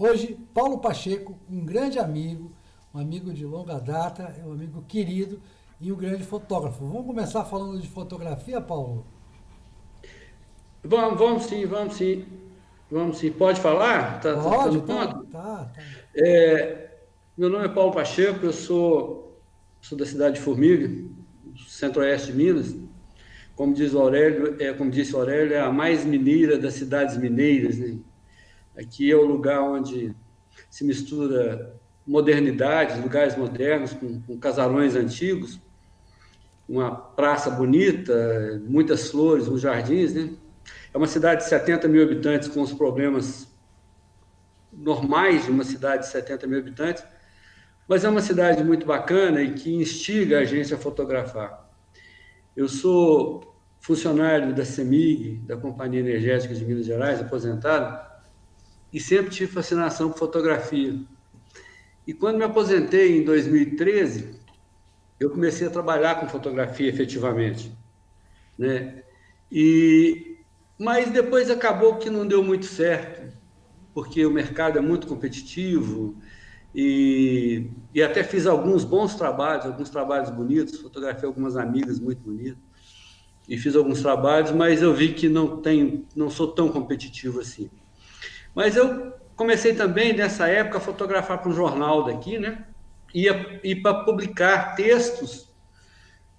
Hoje, Paulo Pacheco, um grande amigo, um amigo de longa data, um amigo querido e um grande fotógrafo. Vamos começar falando de fotografia, Paulo? Vamos sim, vamos sim. Vamos sim. Pode falar? Tá Pode, no tá, ponto? tá, tá. Meu nome é Paulo Pacheco, eu sou da cidade de Formiga, centro-oeste de Minas. Como diz o Aurélio, como disse o Aurélio, é a mais mineira das cidades mineiras, né? Aqui é o lugar onde se mistura modernidade, lugares modernos com casarões antigos, uma praça bonita, muitas flores, uns jardins, né? É uma cidade de 70 mil habitantes com os problemas normais de uma cidade de 70 mil habitantes, mas é uma cidade muito bacana e que instiga a gente a fotografar. Eu sou funcionário da CEMIG, da Companhia Energética de Minas Gerais, aposentado, e sempre tive fascinação por fotografia. E quando me aposentei em 2013, eu comecei a trabalhar com fotografia efetivamente, né? E mas depois acabou que não deu muito certo, porque o mercado é muito competitivo e até fiz alguns bons trabalhos, alguns trabalhos bonitos, fotografei algumas amigas muito bonitas e fiz alguns trabalhos, mas eu vi que não sou tão competitivo assim. Mas eu comecei também nessa época a fotografar para um jornal daqui, né? E para publicar textos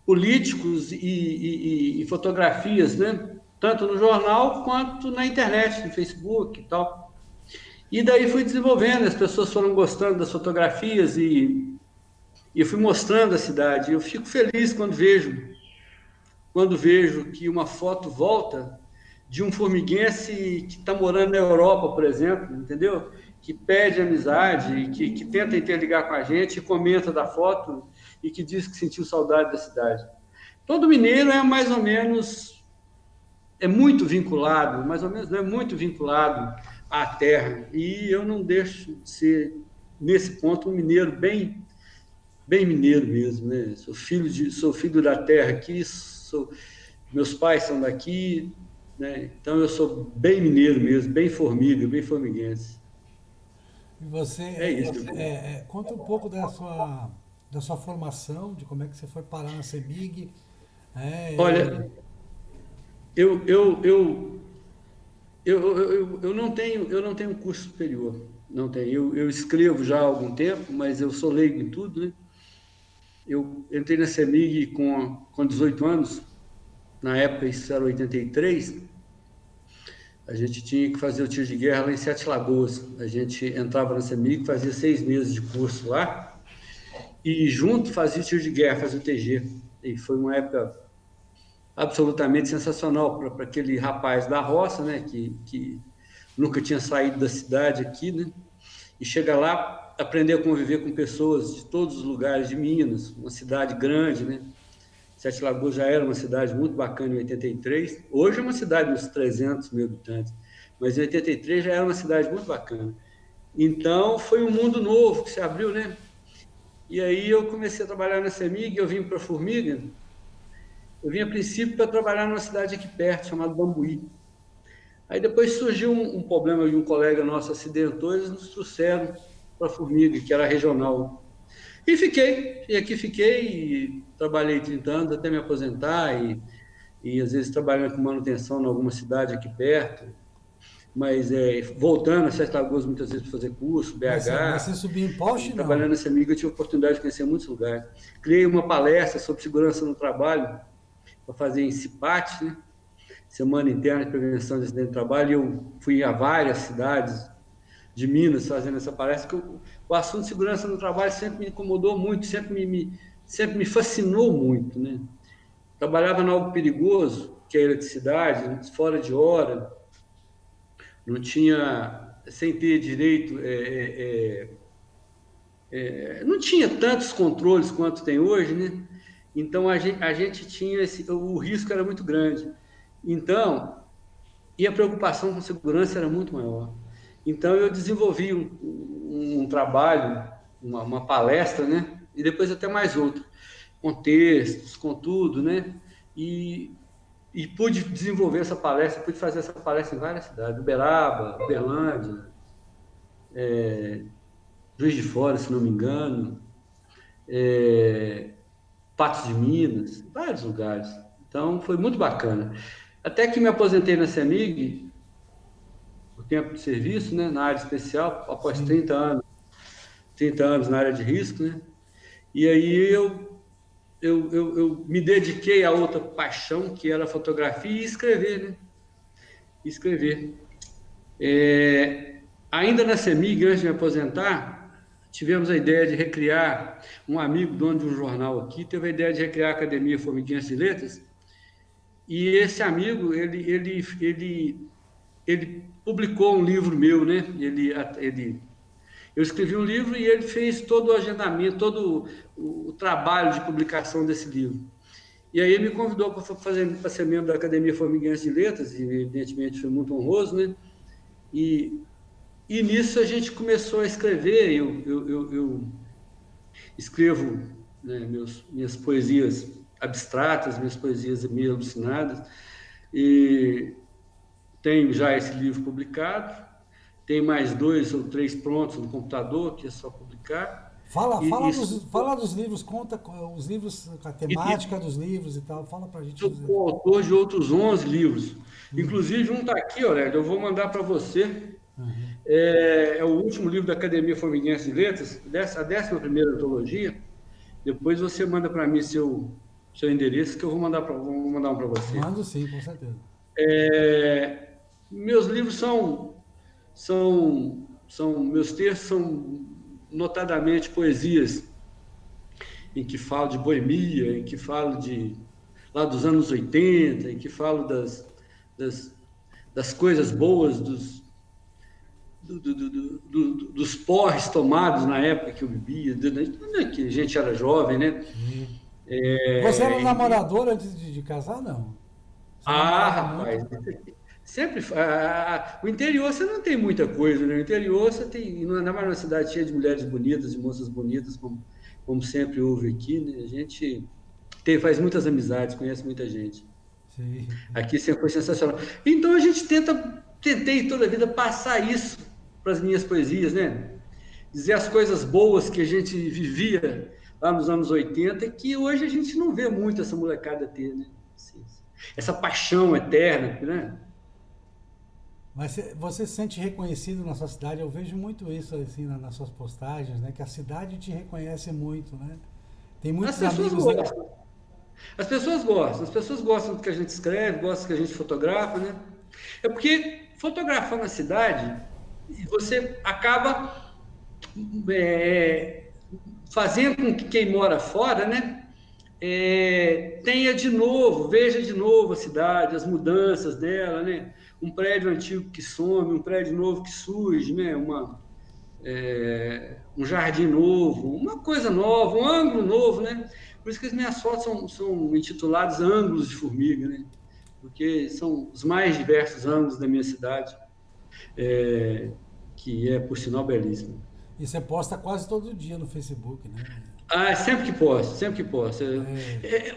políticos e fotografias, né? Tanto no jornal quanto na internet, no Facebook e tal. E daí fui desenvolvendo, as pessoas foram gostando das fotografias e eu fui mostrando a cidade. Eu fico feliz quando vejo que uma foto volta de um formiguense que está morando na Europa, por exemplo, entendeu? Que pede amizade, que tenta interligar com a gente, e comenta da foto e que diz que sentiu saudade da cidade. Todo mineiro é mais ou menos, é muito vinculado, mais ou menos, não é muito vinculado à terra. E eu não deixo de ser, nesse ponto, um mineiro bem mineiro mesmo, né? Sou filho da terra aqui, meus pais são daqui, né? Então eu sou bem mineiro mesmo, bem formiga, bem formiguense. E você, É isso. conta um pouco da sua formação, de como é que você foi parar na CEMIG. Olha, eu, eu, eu, eu não tenho curso superior, não tenho. Eu escrevo já há algum tempo, mas eu sou leigo em tudo, né? Eu entrei na CEMIG com 18 anos, na época isso era 83. A gente tinha que fazer o tiro de guerra lá em Sete Lagoas. A gente entrava na CEMIG, fazia 6 meses de curso lá, e junto fazia o tiro de guerra, fazia o TG. E foi uma época absolutamente sensacional para aquele rapaz da roça, né, que nunca tinha saído da cidade aqui, né, e chega lá, aprender a conviver com pessoas de todos os lugares de Minas, uma cidade grande, né. Sete Lagoas já era uma cidade muito bacana em 83. Hoje é uma cidade de uns 300 mil habitantes, mas em 83 já era uma cidade muito bacana. Então foi um mundo novo que se abriu, né? E aí eu comecei a trabalhar na CEMIG, eu vim para Formiga. Eu vim a princípio para trabalhar numa cidade aqui perto, chamada Bambuí. Aí depois surgiu um problema de um colega nosso acidentou, eles nos trouxeram para Formiga, que era regional. E aqui fiquei, e trabalhei 30 anos até me aposentar, e às vezes trabalhando com manutenção em alguma cidade aqui perto, mas voltando a Sete Lagoas muitas vezes para fazer curso, mas você BH, subiu em e poste, trabalhando não? nessa amiga eu tive a oportunidade de conhecer muitos lugares. Criei uma palestra sobre segurança no trabalho para fazer em CIPAT, né? Semana Interna de Prevenção de Acidente de Trabalho, e eu fui a várias cidades de Minas fazendo essa palestra, que o assunto de segurança no trabalho sempre me incomodou muito, sempre me fascinou muito, né? Trabalhava em algo perigoso, que é a eletricidade, fora de hora, não tinha, sem ter direito, não tinha tantos controles quanto tem hoje, né? Então a gente tinha o risco era muito grande. Então, e a preocupação com segurança era muito maior. Então eu desenvolvi um trabalho, uma palestra, né? E depois até mais outro, com textos, com tudo, né? E pude desenvolver essa palestra, pude fazer essa palestra em várias cidades, Uberaba, Uberlândia, Juiz de Fora, se não me engano, é, Patos de Minas, vários lugares. Então, foi muito bacana. Até que me aposentei na CEMIG, o tempo de serviço, né, na área especial, após Sim. 30 anos na área de risco, né? E aí eu me dediquei a outra paixão, que era a fotografia e escrever, né? Escrever. Ainda na CEMIG, antes de me aposentar, tivemos a ideia de recriar, um amigo dono de um jornal aqui, teve a ideia de recriar a Academia Formiguinhas de Letras, e esse amigo, ele publicou um livro meu, né? Eu escrevi um livro e ele fez todo o agendamento, todo o trabalho de publicação desse livro. E aí ele me convidou para ser membro da Academia Formiguense de Letras, e evidentemente foi muito honroso, né? E, e nisso a gente começou a escrever, eu escrevo, né, minhas poesias abstratas, minhas poesias meio alucinadas, e tenho já esse livro publicado, tem mais 2 ou 3 prontos no computador, que é só publicar. Fala, E, fala e, dos, fala dos livros, conta os livros, a e temática dos livros e tal. Fala pra gente. sou coautor de outros 11 livros. Inclusive, um está aqui, Aurélio, eu vou mandar para você. Uhum. É o último livro da Academia Formiguense de Letras, a 11ª antologia. Depois você manda para mim seu endereço, que eu vou mandar um para você. Mando sim, com certeza. Meus livros meus textos são notadamente poesias em que falo de boemia, em que falo lá dos anos 80, em que falo das, das coisas boas, dos porres tomados na época que eu bebia, que a gente era jovem, né? Sim. Você era É, namorador antes de casar, não? Você namorava muito? rapaz, sempre. O interior você não tem muita coisa, né? O interior você tem. Ainda mais numa cidade cheia de mulheres bonitas, de moças bonitas, como sempre houve aqui, né? A gente faz muitas amizades, conhece muita gente. Sim. Aqui sempre foi sensacional. Então a gente tentei toda a vida passar isso para as minhas poesias, né? Dizer as coisas boas que a gente vivia lá nos anos 80 e que hoje a gente não vê muito essa molecada ter, né? Assim, essa paixão eterna, né? Mas você se sente reconhecido na sua cidade? Eu vejo muito isso assim nas suas postagens, né? Que a cidade te reconhece muito, né? Tem As muitos pessoas amigos, né? gostam. As pessoas gostam do que a gente escreve, gostam do que a gente fotografa, né? É porque fotografando a cidade, você acaba é, fazendo com que quem mora fora, né, tenha de novo, veja de novo a cidade, as mudanças dela, né? Um prédio antigo que some, um prédio novo que surge, né? Um jardim novo, uma coisa nova, um ângulo novo, né? Por isso que as minhas fotos são intituladas Ângulos de Formiga, né? Porque são os mais diversos ângulos da minha cidade, é, que é, por sinal, belíssima. E você posta quase todo dia no Facebook, né? Ah, sempre que posso, sempre que posso. É.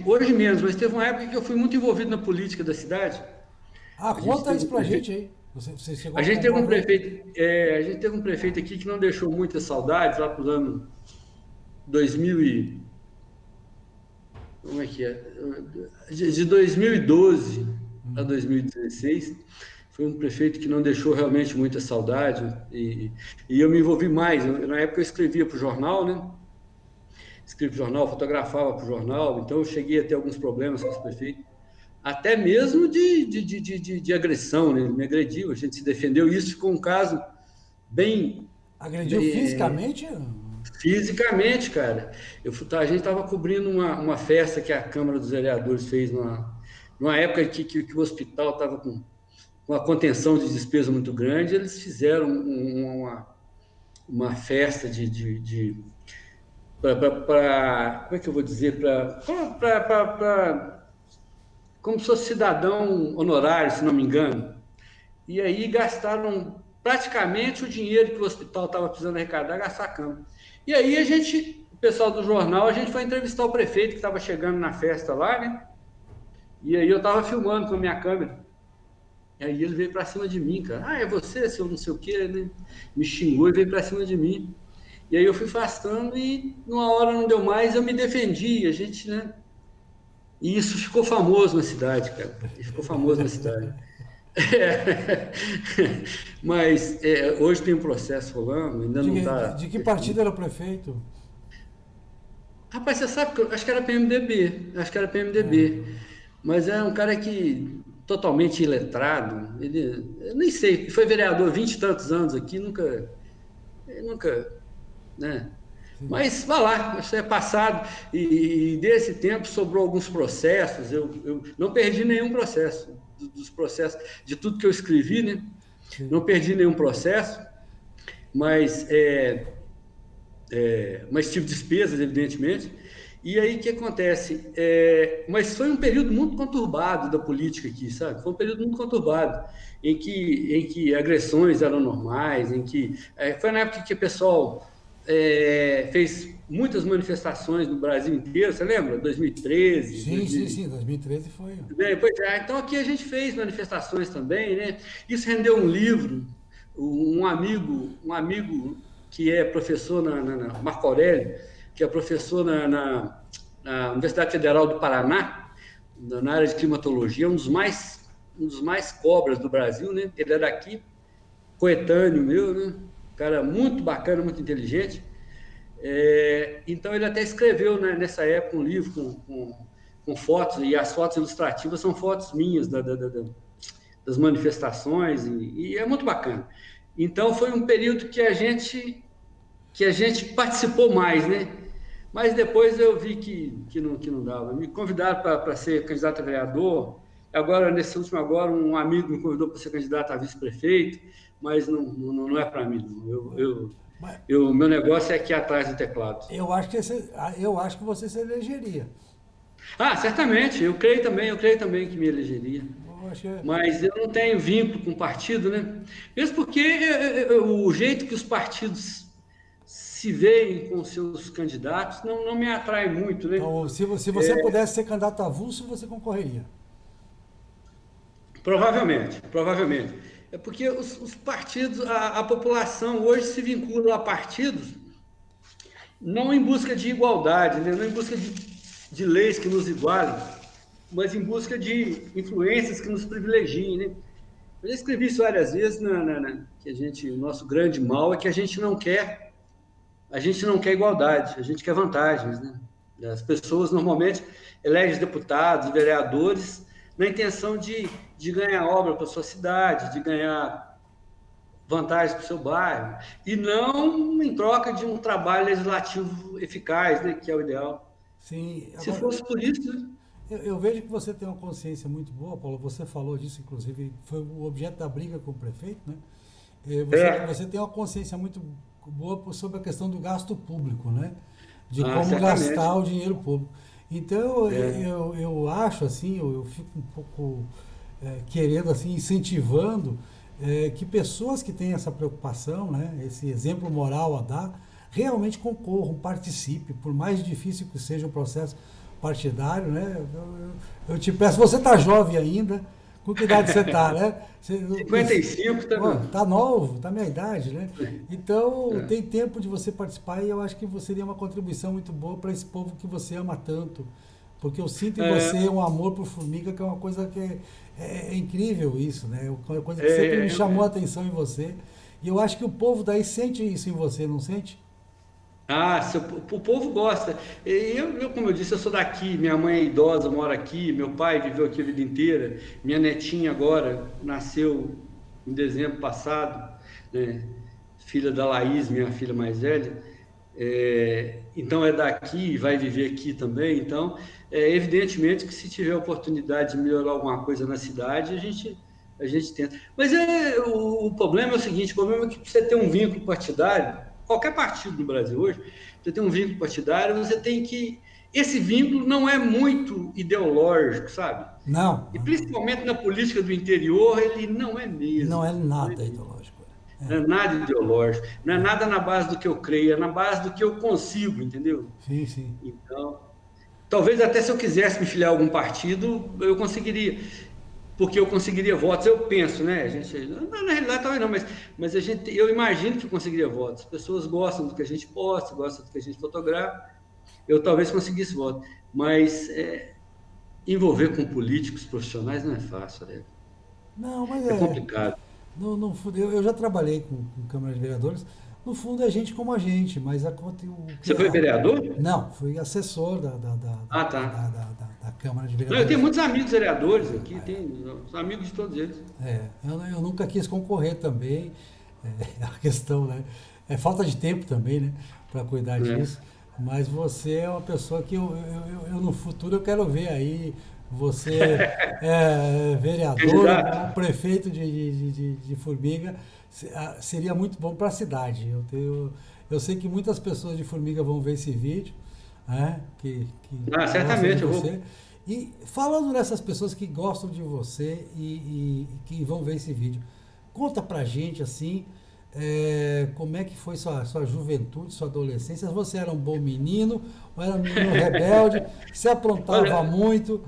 Hoje menos, mas teve uma época que eu fui muito envolvido na política da cidade. Ah, A gente conta teve isso um pra prefeito, gente aí. Você chegou a a gente teve compor. um prefeito, a gente teve um prefeito aqui que não deixou muitas saudades lá para o ano 2000 como é que é? De 2012 a 2016, foi um prefeito que não deixou realmente muita saudade e eu me envolvi mais. Na época eu escrevia para o jornal, né? Escrevia para o jornal, fotografava para o jornal, então eu cheguei a ter alguns problemas com esse prefeito, até mesmo de agressão, né? Ele me agrediu, a gente se defendeu. Isso ficou um caso bem, Agrediu bem fisicamente? fisicamente, cara. A gente estava cobrindo uma festa que a Câmara dos Vereadores fez numa época que o hospital estava com uma contenção de despesa muito grande. Eles fizeram uma festa como é que eu vou dizer? Como se fosse cidadão honorário, se não me engano. E aí gastaram praticamente o dinheiro que o hospital estava precisando arrecadar, gastar a Câmara. E aí o pessoal do jornal, a gente foi entrevistar o prefeito que estava chegando na festa lá, né? E aí eu estava filmando com a minha câmera. Aí ele veio para cima de mim, cara. Ah, é você, seu não sei o quê, né? Me xingou e veio para cima de mim. E aí eu fui afastando e numa hora não deu mais, eu me defendi. A gente, né? E isso ficou famoso na cidade, cara. E ficou famoso na cidade. É. Mas hoje tem um processo rolando, ainda De, não de está que partido era definido. o prefeito? Rapaz, você sabe que eu acho que era PMDB, acho que era PMDB, mas é um cara que totalmente iletrado, eu nem sei, foi vereador 20 e tantos anos aqui, nunca, né? Sim. Mas vá lá, isso é passado, e desse tempo sobrou alguns processos, eu não perdi nenhum processo, dos processos, de tudo que eu escrevi, né? Sim. Não perdi nenhum processo, mas mas tive despesas, evidentemente. E aí o que acontece? Mas foi um período muito conturbado da política aqui, sabe? Foi um período muito conturbado, em que agressões eram normais, foi na época que o pessoal fez muitas manifestações no Brasil inteiro, você lembra? 2013, Sim, sim, 2000, sim, 2013 foi. pois é, então aqui a gente fez manifestações também, né? Isso rendeu um livro, um amigo que é professor na Marco Aurélio, que é professor na Universidade Federal do Paraná, na área de climatologia, um dos mais cobras do Brasil, né? Ele é daqui, coetâneo meu, né? Um cara muito bacana, muito inteligente. Então, ele até escreveu, né, nessa época um livro com fotos, e as fotos ilustrativas são fotos minhas das manifestações, e é muito bacana. Então, foi um período que a gente participou mais, né? Mas depois eu vi que não dava. Me convidaram para ser candidato a vereador. Agora, nesse último agora, um amigo me convidou para ser candidato a vice-prefeito, mas não é para mim, não. Mas Meu negócio é aqui atrás do teclado. eu acho que você se elegeria. Ah, certamente, eu creio também que me elegeria. Eu acho que, Mas eu não tenho vínculo com o partido, né? Mesmo porque o jeito que os partidos se veem com seus candidatos não me atrai muito, né? então, se você pudesse ser candidato avulso, você concorreria. Provavelmente, provavelmente. É porque os partidos, a população hoje se vincula a partidos não em busca de igualdade, né? Não em busca de leis que nos igualem, mas em busca de influências que nos privilegiem, né? Eu já escrevi isso várias vezes, que o nosso grande mal é que a gente não quer igualdade, a gente quer vantagens, né? As pessoas normalmente elegem deputados, vereadores, na intenção de ganhar obra para a sua cidade, de ganhar vantagens para o seu bairro, e não em troca de um trabalho legislativo eficaz, né, que é o ideal. Sim, Se agora, fosse por isso, né? eu vejo que você tem uma consciência muito boa, Paulo. Você falou disso, inclusive, foi o objeto da briga com o prefeito, né? Você É, tem uma consciência muito boa sobre a questão do gasto público, né? De como gastar certamente. o dinheiro público. Então, É, eu acho assim, eu fico um pouco querendo assim, incentivando que pessoas que têm essa preocupação, né? Esse exemplo moral a dar, realmente concorram, participem, por mais difícil que seja o processo partidário, né? Eu te peço, você está jovem ainda, com que idade você está, né? Você, 55, tá, ó, tá novo, tá minha idade, né? Então é, tem tempo de você participar e eu acho que você seria uma contribuição muito boa para esse povo que você ama tanto. Porque eu sinto em você é, um amor por formiga que é uma coisa que é incrível isso, né? É uma coisa que sempre me é, chamou a é, atenção em você. E eu acho que o povo daí sente isso em você, não sente? o povo gosta. Como eu disse, eu sou daqui, minha mãe é idosa, mora aqui, meu pai viveu aqui a vida inteira, minha netinha agora nasceu em dezembro passado, né? Filha da Laís, minha filha mais velha. Então é daqui, vai viver aqui também. Então, evidentemente que se tiver oportunidade de melhorar alguma coisa na cidade, a gente tenta. Mas o problema é o seguinte: o problema é que você ter um vínculo partidário, qualquer partido no Brasil hoje, você tem um vínculo partidário, você tem que. Esse vínculo não é muito ideológico, sabe? Não, E não, não. principalmente na política do interior, ele não é Não mesmo. é Não é nada mesmo. ideológico. Não é nada ideológico, não é nada na base do que eu creio, é na base do que eu consigo, entendeu? Sim, sim. Então, talvez até se eu quisesse me filiar a algum partido, eu conseguiria. porque eu conseguiria votos, eu penso, né? A gente, na realidade, talvez não, mas eu imagino que eu conseguiria votos. As pessoas gostam do que a gente posta, gostam do que a gente fotografa, eu talvez conseguisse voto. Mas envolver com políticos profissionais não é fácil, né? Não, mas É complicado. no fundo, eu já trabalhei com Câmara de Vereadores. No fundo é gente como a gente, mas o que Você foi vereador? não, fui assessor Ah, tá. da Câmara de Não, eu tenho Vereadores. muitos amigos vereadores aqui, tenho amigos de todos eles. Eu nunca quis concorrer também. A questão, né? É falta de tempo também, né? Para cuidar Né? disso. Mas você é uma pessoa que no futuro eu quero ver aí você vereador ou Candidato? prefeito de Formiga. Seria muito bom para a cidade. Eu sei que muitas pessoas de Formiga vão ver esse vídeo, né? Que Ah, gostam de certamente, eu você. vou. E falando nessas pessoas que gostam de você e que vão ver esse vídeo, conta pra gente assim, como é que foi sua juventude, sua adolescência. Você era um bom menino ou era um menino rebelde? Se aprontava Olha, muito?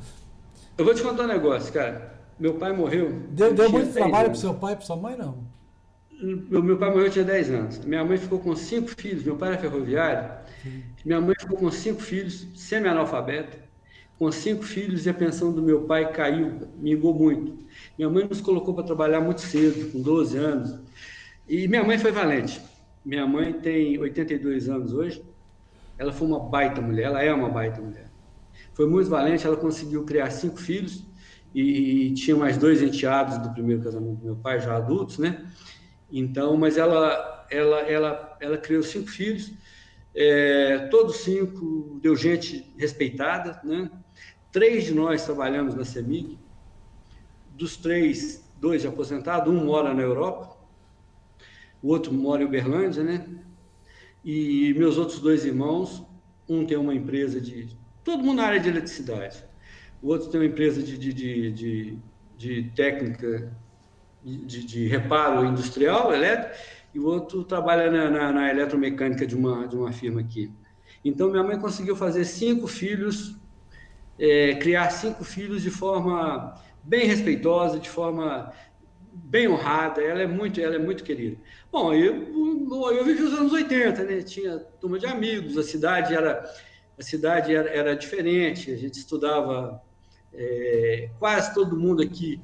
eu vou te contar um negócio, cara. Meu pai morreu, eu Deu tinha muito 10 trabalho pro anos. seu pai e pra sua mãe, não? Meu pai morreu, eu tinha 10 anos. Minha mãe ficou com 5 filhos. Meu pai era ferroviário. Sim. Minha mãe ficou com 5 filhos, semi-analfabeta. Com 5 filhos e a pensão do meu pai caiu, mingou muito. Minha mãe nos colocou para trabalhar muito cedo, com 12 anos. E minha mãe foi valente. Minha mãe tem 82 anos hoje. Ela foi uma baita mulher, ela é uma baita mulher. Foi muito valente, ela conseguiu criar 5 filhos e tinha mais 2 enteados do primeiro casamento do meu pai, já adultos, né? Então, mas ela criou 5 filhos, todos 5 deu gente respeitada, né? 3 de nós trabalhamos na CEMIG, dos 3, 2 já aposentados, um mora na Europa, o outro mora em Uberlândia, né? E meus outros 2 irmãos, um tem uma empresa todo mundo na área de eletricidade, o outro tem uma empresa de técnica de reparo industrial elétrico, e o outro trabalha na eletromecânica de uma firma aqui. Então, minha mãe conseguiu fazer 5 filhos, criar 5 filhos de forma bem respeitosa, de forma bem honrada, ela é muito querida. Bom, eu vivi os anos 80, né? Tinha turma de amigos, a cidade era diferente, a gente estudava, quase todo mundo aqui,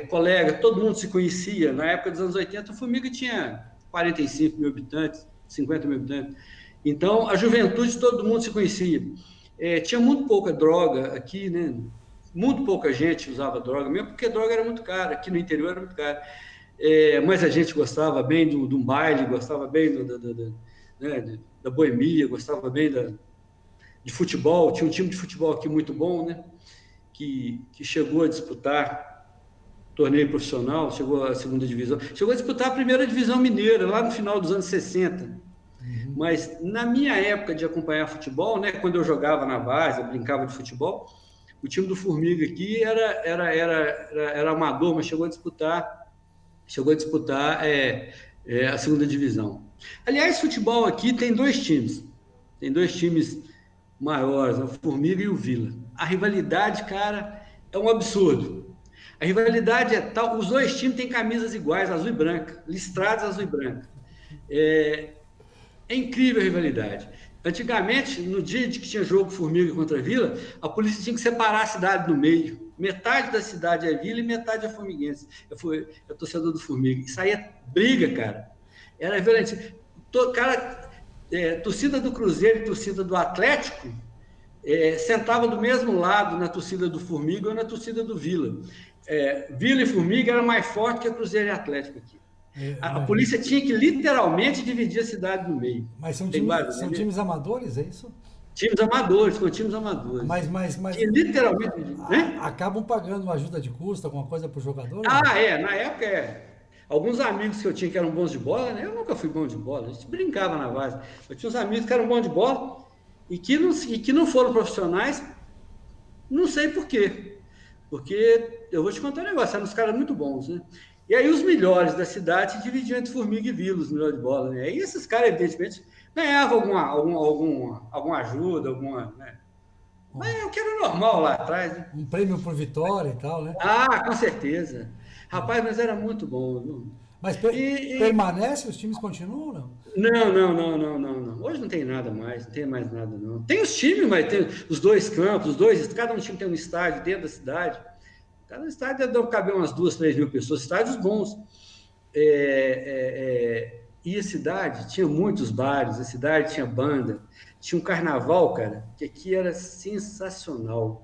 colega, todo mundo se conhecia. Na época dos anos 80, a Formiga tinha 45 mil habitantes, 50 mil habitantes. Então, a juventude, todo mundo se conhecia. Tinha muito pouca droga aqui, né? Muito pouca gente usava droga, mesmo porque droga era muito cara, aqui no interior era muito cara. Mas a gente gostava bem de um baile, gostava bem né, da boemia, gostava bem de futebol. Tinha um time de futebol aqui muito bom, né? Que chegou a disputar torneio profissional, chegou à segunda divisão, chegou a disputar a primeira divisão mineira, lá no final dos anos 60. Uhum. Mas na minha época de acompanhar futebol, né, quando eu jogava na base, eu brincava de futebol, o time do Formiga aqui era amador, mas chegou a disputar a segunda divisão. Aliás, futebol aqui tem dois times maiores, o Formiga e o Vila. A rivalidade, cara, é um absurdo. A rivalidade é tal, os dois times têm camisas iguais, azul e branca, listradas azul e branca. É, é incrível a rivalidade. Antigamente, no dia de que tinha jogo Formiga contra Vila, a polícia tinha que separar a cidade no meio. Metade da cidade é Vila e metade é formiguense. Eu torcedor do Formiga. Isso aí é briga, cara. Era violento. Cara, torcida do Cruzeiro e torcida do Atlético sentava do mesmo lado na torcida do Formiga ou na torcida do Vila. Vila e Formiga era mais forte que a Cruzeiro e Atlético aqui. A Imagina. polícia tinha que literalmente dividir a cidade no meio. Mas Tem são barulho, né? times amadores, é isso? Times amadores, com times amadores. Mas Tinha literalmente, né? acabam pagando uma ajuda de custo, alguma coisa pro jogador ou não? Na época Alguns amigos que eu tinha que eram bons de bola, né? Eu nunca fui bom de bola, a gente brincava na base. Eu tinha uns amigos que eram bons de bola e que não foram profissionais, não sei por quê. Porque eu vou te contar um negócio, eram uns caras muito bons, né? E aí os melhores da cidade se dividiam entre Formiga e Vila, os melhores de bola, né? E esses caras, evidentemente, ganhavam alguma ajuda, né? Ó, Mas o que era normal lá atrás, né? um prêmio por vitória e tal, né? Ah, com certeza. Rapaz, mas era muito bom, viu? Mas E, permanece, os times continuam, não? não, não, não, não, não, não. Hoje não tem nada mais, não tem mais nada, não. Tem os times, mas tem os dois campos, os dois, cada um time tem um estádio dentro da cidade. Cada estádio deve caber umas 2, 3 mil pessoas, estádios bons. E a cidade tinha muitos bares, a cidade tinha banda, tinha um carnaval, cara, que aqui era sensacional.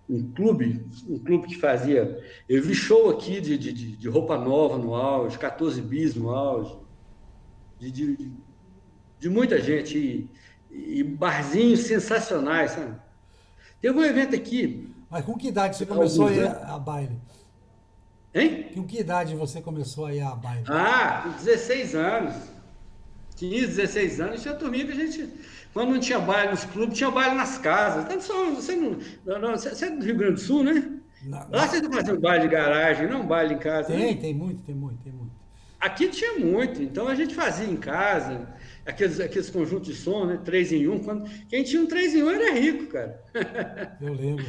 Um clube que fazia. Eu vi show aqui de roupa nova no auge, 14 bis no auge, de, de, de muita gente, e barzinhos sensacionais, sabe? Teve um evento aqui, Mas com que idade você há começou a alguns ir anos, a baile? hein? Com que idade você começou a ir a baile? Ah, com 16 anos, 15, 16 anos, tinha turminha que a gente, quando não tinha baile nos clubes, tinha baile nas casas. Você é do Rio Grande do Sul, né? Lá vocês não faziam baile de garagem, não baile em casa, né? Tem muito, tem muito, tem muito. Aqui tinha muito, então a gente fazia em casa, aqueles conjuntos de som, né? 3 em 1. Quem tinha um 3 em 1 era rico, cara. Eu lembro.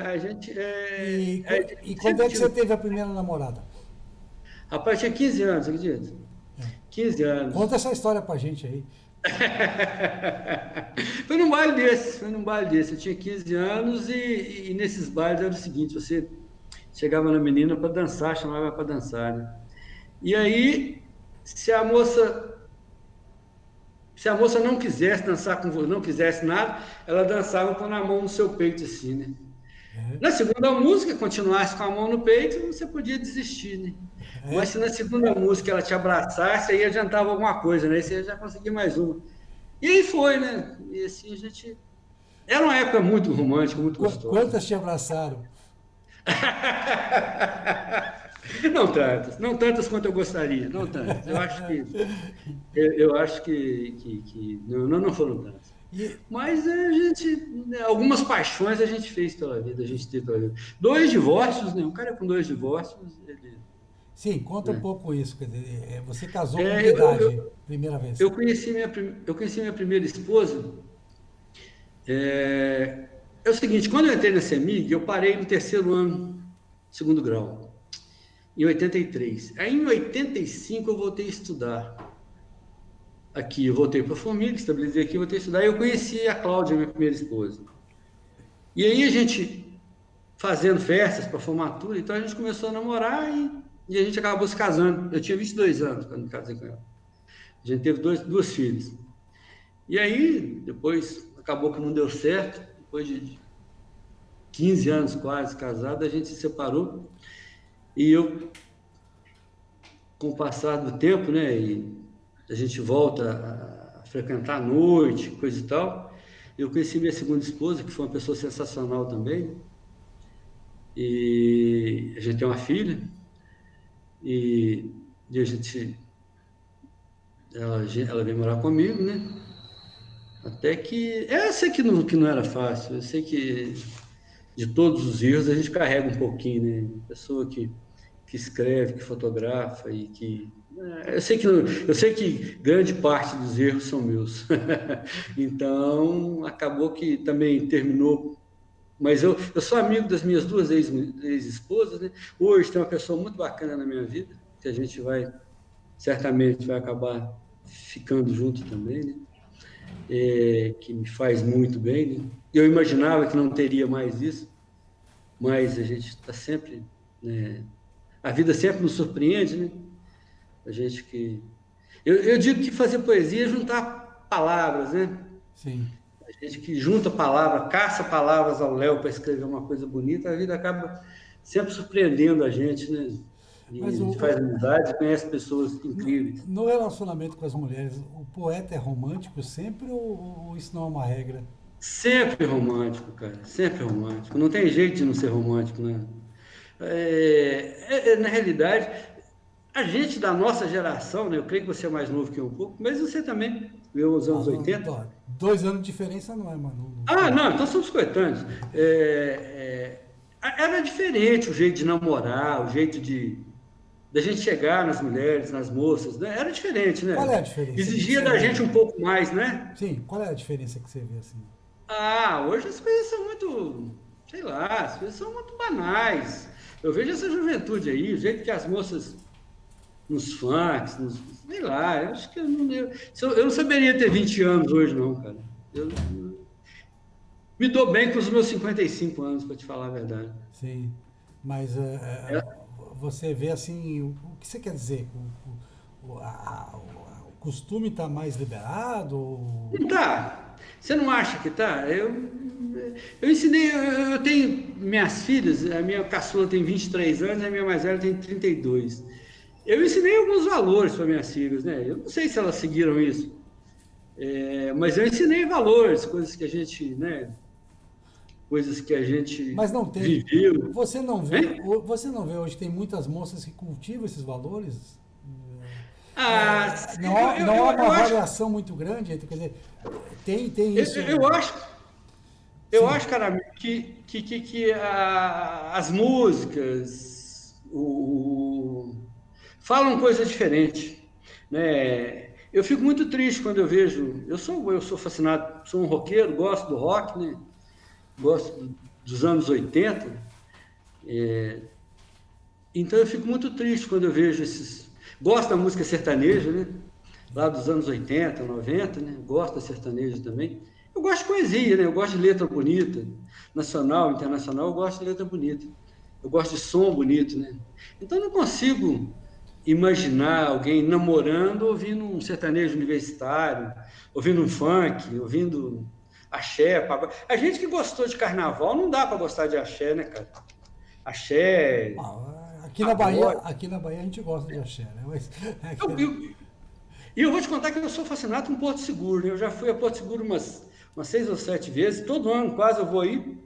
A gente. A E gente quando sempre é que você tinha. teve a primeira namorada? Rapaz, tinha 15 anos, acredita? 15 anos. Conta essa história pra gente aí. Foi num baile desse. Eu tinha 15 anos e nesses bailes era o seguinte: você chegava na menina para dançar, chamava para dançar, né? E aí, se a moça Se a moça não quisesse dançar com você, não quisesse nada, ela dançava com a mão no seu peito, assim, né? É, Na segunda música, continuasse com a mão no peito, você podia desistir, né? Mas é. se na segunda música ela te abraçasse, aí adiantava alguma coisa, né? Aí você já conseguia mais uma. E aí foi, né? E assim a gente. Era uma época muito romântica, muito gostosa. Quantas te abraçaram? Não tantas quanto eu gostaria, não tantas. Eu acho que não foram tantas. E, Mas a gente, né, algumas paixões a gente fez pela vida, a gente teve pela vida. 2 divórcios, né? Um cara com 2 divórcios, ele, sim, conta um né? pouco isso. Quer dizer, você casou com É, que idade? Primeira vez. eu conheci minha primeira esposa. É o seguinte, quando eu entrei na CEMIG, eu parei no terceiro ano, segundo grau, em 83. Aí em 85 eu voltei a estudar. Aqui, eu voltei para a família, estabilizei aqui, voltei a estudar, e eu conheci a Cláudia, minha primeira esposa. E aí a gente fazendo festas para formatura, então a gente começou a namorar e a gente acabou se casando. Eu tinha 22 anos quando me casei com ela. A gente teve duas filhas. E aí, depois, acabou que não deu certo, depois de 15 anos quase casado, a gente se separou. E eu, com o passar do tempo, né, e a gente volta a frequentar a noite, coisa e tal, eu conheci minha segunda esposa, que foi uma pessoa sensacional também, e a gente tem uma filha, e a gente, ela veio morar comigo, né, até que, eu sei que não era fácil, eu sei que de todos os erros a gente carrega um pouquinho, né, pessoa que escreve, que fotografa e que eu sei que grande parte dos erros são meus. Então, acabou que também terminou. Mas eu sou amigo das minhas duas ex-esposas, né? Hoje tem uma pessoa muito bacana na minha vida, que a gente certamente vai acabar ficando junto também, né? Que me faz muito bem, né? Eu imaginava que não teria mais isso, mas a gente está sempre, né? A vida sempre nos surpreende, né? A gente que. Eu digo que fazer poesia é juntar palavras, né? Sim. A gente que junta palavras, caça palavras ao léu para escrever uma coisa bonita, a vida acaba sempre surpreendendo a gente, né? E a Mas gente faz amizade, conhece pessoas incríveis. no relacionamento com as mulheres, o poeta é romântico sempre ou isso não é uma regra? Sempre romântico, cara, sempre romântico. Não tem jeito de não ser romântico, né? Na realidade, a gente da nossa geração, né? Eu creio que você é mais novo que eu um pouco, mas você também, veio os anos 80. 2 anos de diferença não é, mano. Ah, não, então somos coetâneos. Era diferente o jeito de namorar, o jeito da gente chegar nas mulheres, nas moças, né? Era diferente, Qual é né? a diferença? O que Exigia você da vê? gente um pouco mais, né? Sim, qual é a diferença que você vê assim? Hoje as coisas são muito, sei lá, as coisas são muito banais. Eu vejo essa juventude aí, o jeito que as moças nos funks, sei lá, eu acho que eu não saberia ter 20 anos hoje, não, cara. Eu me dou bem com os meus 55 anos, para te falar a verdade. Sim. Mas você vê assim, o que você quer dizer? O costume está mais liberado? Não tá. Você não acha que tá? Eu ensinei, eu tenho minhas filhas, a minha caçula tem 23 anos, a minha mais velha tem 32. Eu ensinei alguns valores para minhas filhas, né? Eu não sei se elas seguiram isso, mas eu ensinei valores, coisas que a gente, né? Coisas que a gente Mas não tem. viveu. Você Hein? você não vê hoje tem muitas moças que cultivam esses valores? Ah, Não há uma eu acho, variação muito grande entre, quer dizer, tem eu, isso. eu acho, eu Sim, acho, cara, que as músicas falam coisa diferente, né? Eu fico muito triste quando eu vejo. Eu sou fascinado, sou um roqueiro, gosto do rock, né? Gosto dos anos 80. Então eu fico muito triste quando eu vejo esses. Gosto da música sertaneja, né? Lá dos anos 80, 90, né? Gosto da sertaneja também. Eu gosto de poesia, né? Eu gosto de letra bonita, nacional, internacional, eu gosto de letra bonita. Eu gosto de som bonito, né? Então eu não consigo imaginar alguém namorando ouvindo um sertanejo universitário, ouvindo um funk, ouvindo axé, pagode. A gente que gostou de carnaval não dá para gostar de axé, né, cara? Axé, pagode. Aqui na Bahia a gente gosta de axé, né? Mas, Eu, eu, E eu vou te contar que eu sou fascinado com Porto Seguro, né? Eu já fui a Porto Seguro umas 6 ou 7 vezes, todo ano quase eu vou aí.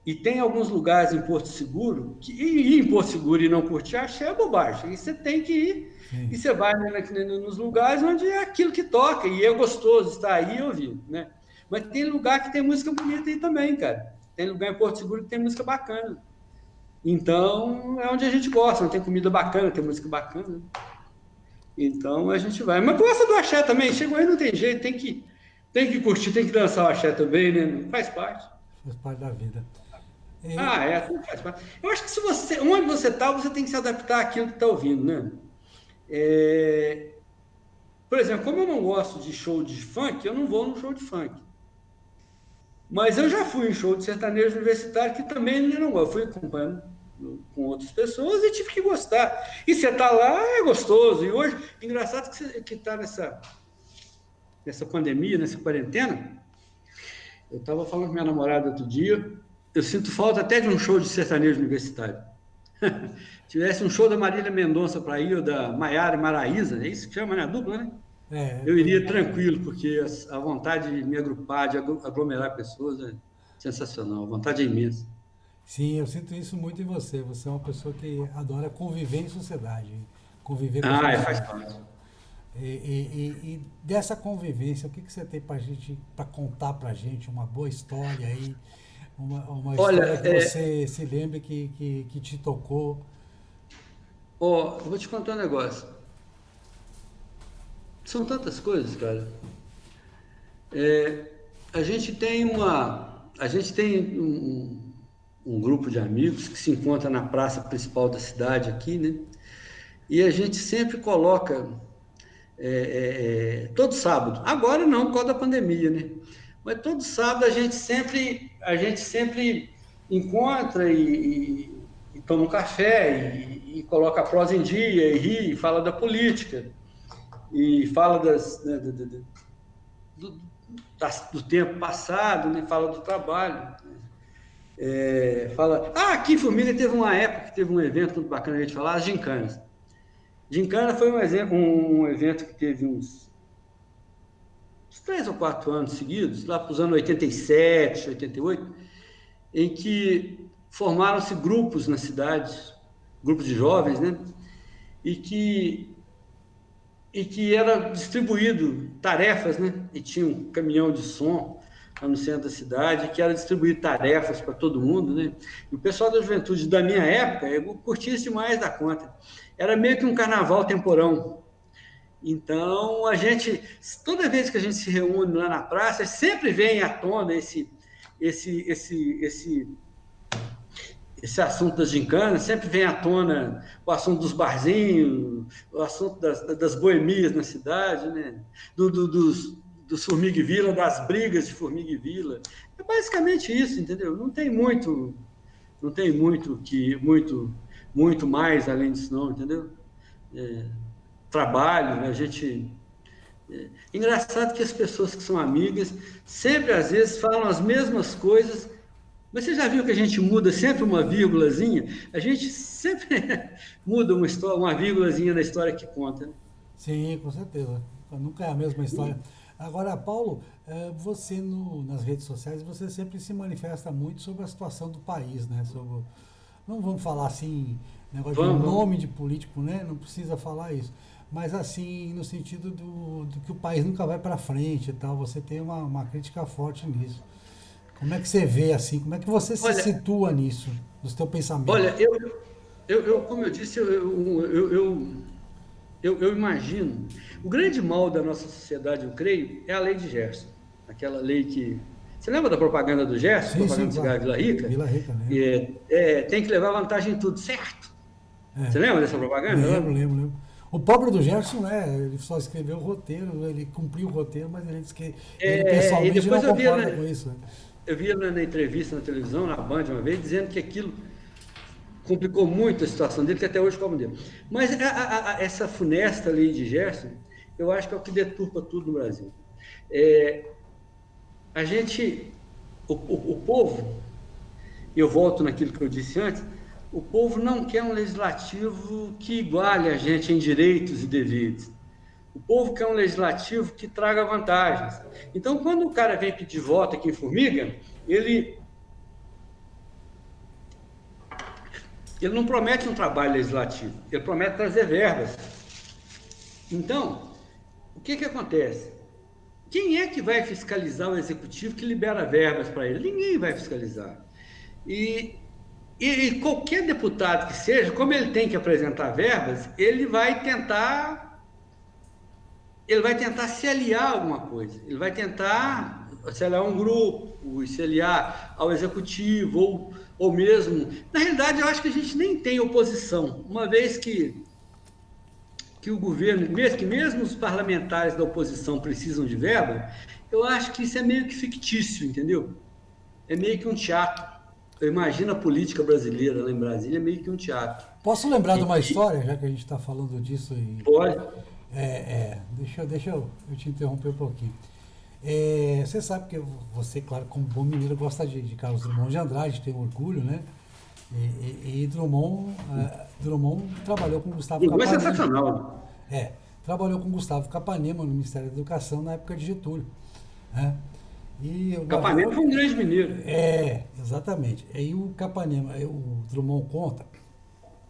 E tem alguns lugares em Porto Seguro que ir em Porto Seguro e não curtir axé é bobagem. E você tem que ir, e sim. você vai, né, nos lugares onde é aquilo que toca, e é gostoso estar aí e ouvir, né? Mas tem lugar que tem música bonita aí também, cara. Tem lugar em Porto Seguro que tem música bacana. Então, é onde a gente gosta, tem comida bacana, tem música bacana. Então a gente vai. Mas gosta do axé também. Chegou aí, não tem jeito, tem que curtir, tem que dançar o axé também, né? Faz parte. Faz parte da vida. Tudo faz parte. Eu acho que se você, onde você está, você tem que se adaptar àquilo que está ouvindo, né? É, por exemplo, como eu não gosto de show de funk, eu não vou no show de funk. Mas eu já fui em show de sertanejo universitário que também eu não gosto. Eu fui acompanhando com outras pessoas e tive que gostar. E você está lá, é gostoso. E hoje, engraçado que você que está nessa pandemia, nessa quarentena, eu estava falando com minha namorada outro dia, eu sinto falta até de um show de sertanejo universitário. Tivesse um show da Marília Mendonça para ir, ou da Maiara e Maraíza, é isso que chama, né? A dupla, né? Eu iria tranquilo, porque a vontade de me agrupar, de aglomerar pessoas é sensacional, a vontade é imensa. Sim, eu sinto isso muito em você. Você é uma pessoa que adora conviver em sociedade, conviver com as Faz pessoas. parte. E dessa convivência, o que você tem para gente, para contar para gente uma boa história aí, uma Olha, história que você se lembre que te tocou? eu vou te contar um negócio. São tantas coisas, cara. A gente tem um grupo de amigos que se encontra na praça principal da cidade aqui, né? E a gente sempre coloca todo sábado. Agora não, por causa da pandemia, né? Mas todo sábado a gente sempre encontra e toma um café e coloca a prosa em dia e ri, e fala da política e fala do, do tempo passado, né? Fala do trabalho. Fala. Aqui em Formiga teve uma época que teve um evento muito bacana a gente falar, as gincanas. Gincana foi um evento que teve uns 3 ou 4 anos seguidos, lá para os anos 87, 88, em que formaram-se grupos na cidade, grupos de jovens, né? E que era distribuído tarefas, né? E tinha um caminhão de som lá no centro da cidade, que era distribuir tarefas para todo mundo, né? E o pessoal da juventude da minha época, eu curtia isso demais da conta. Era meio que um carnaval temporão. Então, toda vez que a gente se reúne lá na praça, sempre vem à tona esse, esse, esse, esse assunto das gincanas, sempre vem à tona o assunto dos barzinhos, o assunto das boemias na cidade, né? Dos Formiga e Vila, das brigas de Formiga e Vila. É basicamente isso, entendeu? Não tem muito mais além disso, não, entendeu? Trabalho, né? Engraçado que as pessoas que são amigas sempre, às vezes, falam as mesmas coisas. Mas você já viu que a gente muda sempre uma vírgulazinha? A gente sempre muda uma vírgulazinha na história que conta, né? Sim, com certeza. Nunca é a mesma história. Agora, Paulo, você nas redes sociais, você sempre se manifesta muito sobre a situação do país, né? Não vamos falar assim, negócio de Vamos. nome de político, né? Não precisa falar isso. Mas assim, no sentido do que o país nunca vai para frente e tal, você tem uma crítica forte nisso. Como é que você vê assim? Como é que você se Olha, situa nisso, no seu pensamento? olha, como eu disse, eu imagino. O grande mal da nossa sociedade, eu creio, é a lei de Gerson. Aquela lei que. Você lembra da propaganda do Gerson, Sim, sim, propaganda do claro. cigarro Vila Rica? Vila Rica, lembro. Tem que levar vantagem em tudo, certo? É, Você lembra dessa propaganda? lembro. O pobre do Gerson, né? Ele só escreveu o roteiro, ele cumpriu o roteiro, mas ele disse que ele E pessoalmente não depois concorda com isso, né? eu via na entrevista na televisão, na Band, uma vez, dizendo que aquilo complicou muito a situação dele, que até hoje cobram dele. Mas essa funesta lei de Gerson, eu acho que é o que deturpa tudo no Brasil. É, a gente, o povo, e eu volto naquilo que eu disse antes, o povo não quer um legislativo que iguale a gente em direitos e deveres. O povo quer um legislativo que traga vantagens. Então, quando o cara vem pedir voto aqui em Formiga, ele não promete um trabalho legislativo, ele promete trazer verbas. Então, o que acontece? Quem é que vai fiscalizar o executivo que libera verbas para ele? Ninguém vai fiscalizar. E, e qualquer deputado que seja, como ele tem que apresentar verbas, ele vai tentar se aliar a alguma coisa. Ele vai tentar se aliar a um grupo, se aliar ao executivo, ou mesmo. Na realidade, eu acho que a gente nem tem oposição, uma vez que o governo, mesmo os parlamentares da oposição precisam de verba, eu acho que isso é meio que fictício, entendeu? É meio que um teatro. Eu imagino a política brasileira lá em Brasília é meio que um teatro. Posso lembrar de uma E história, já que a gente está falando disso e pode. deixa eu te interromper um pouquinho. Você sabe que você, claro, como bom mineiro, gosta de Carlos Drummond de Andrade, tem orgulho, né? E Drummond trabalhou com Gustavo Não é Capanema. sensacional. Trabalhou com Gustavo Capanema no Ministério da Educação na época de Getúlio, né? E O uma vez, Capanema foi um grande mineiro. exatamente. Aí o Capanema, o Drummond conta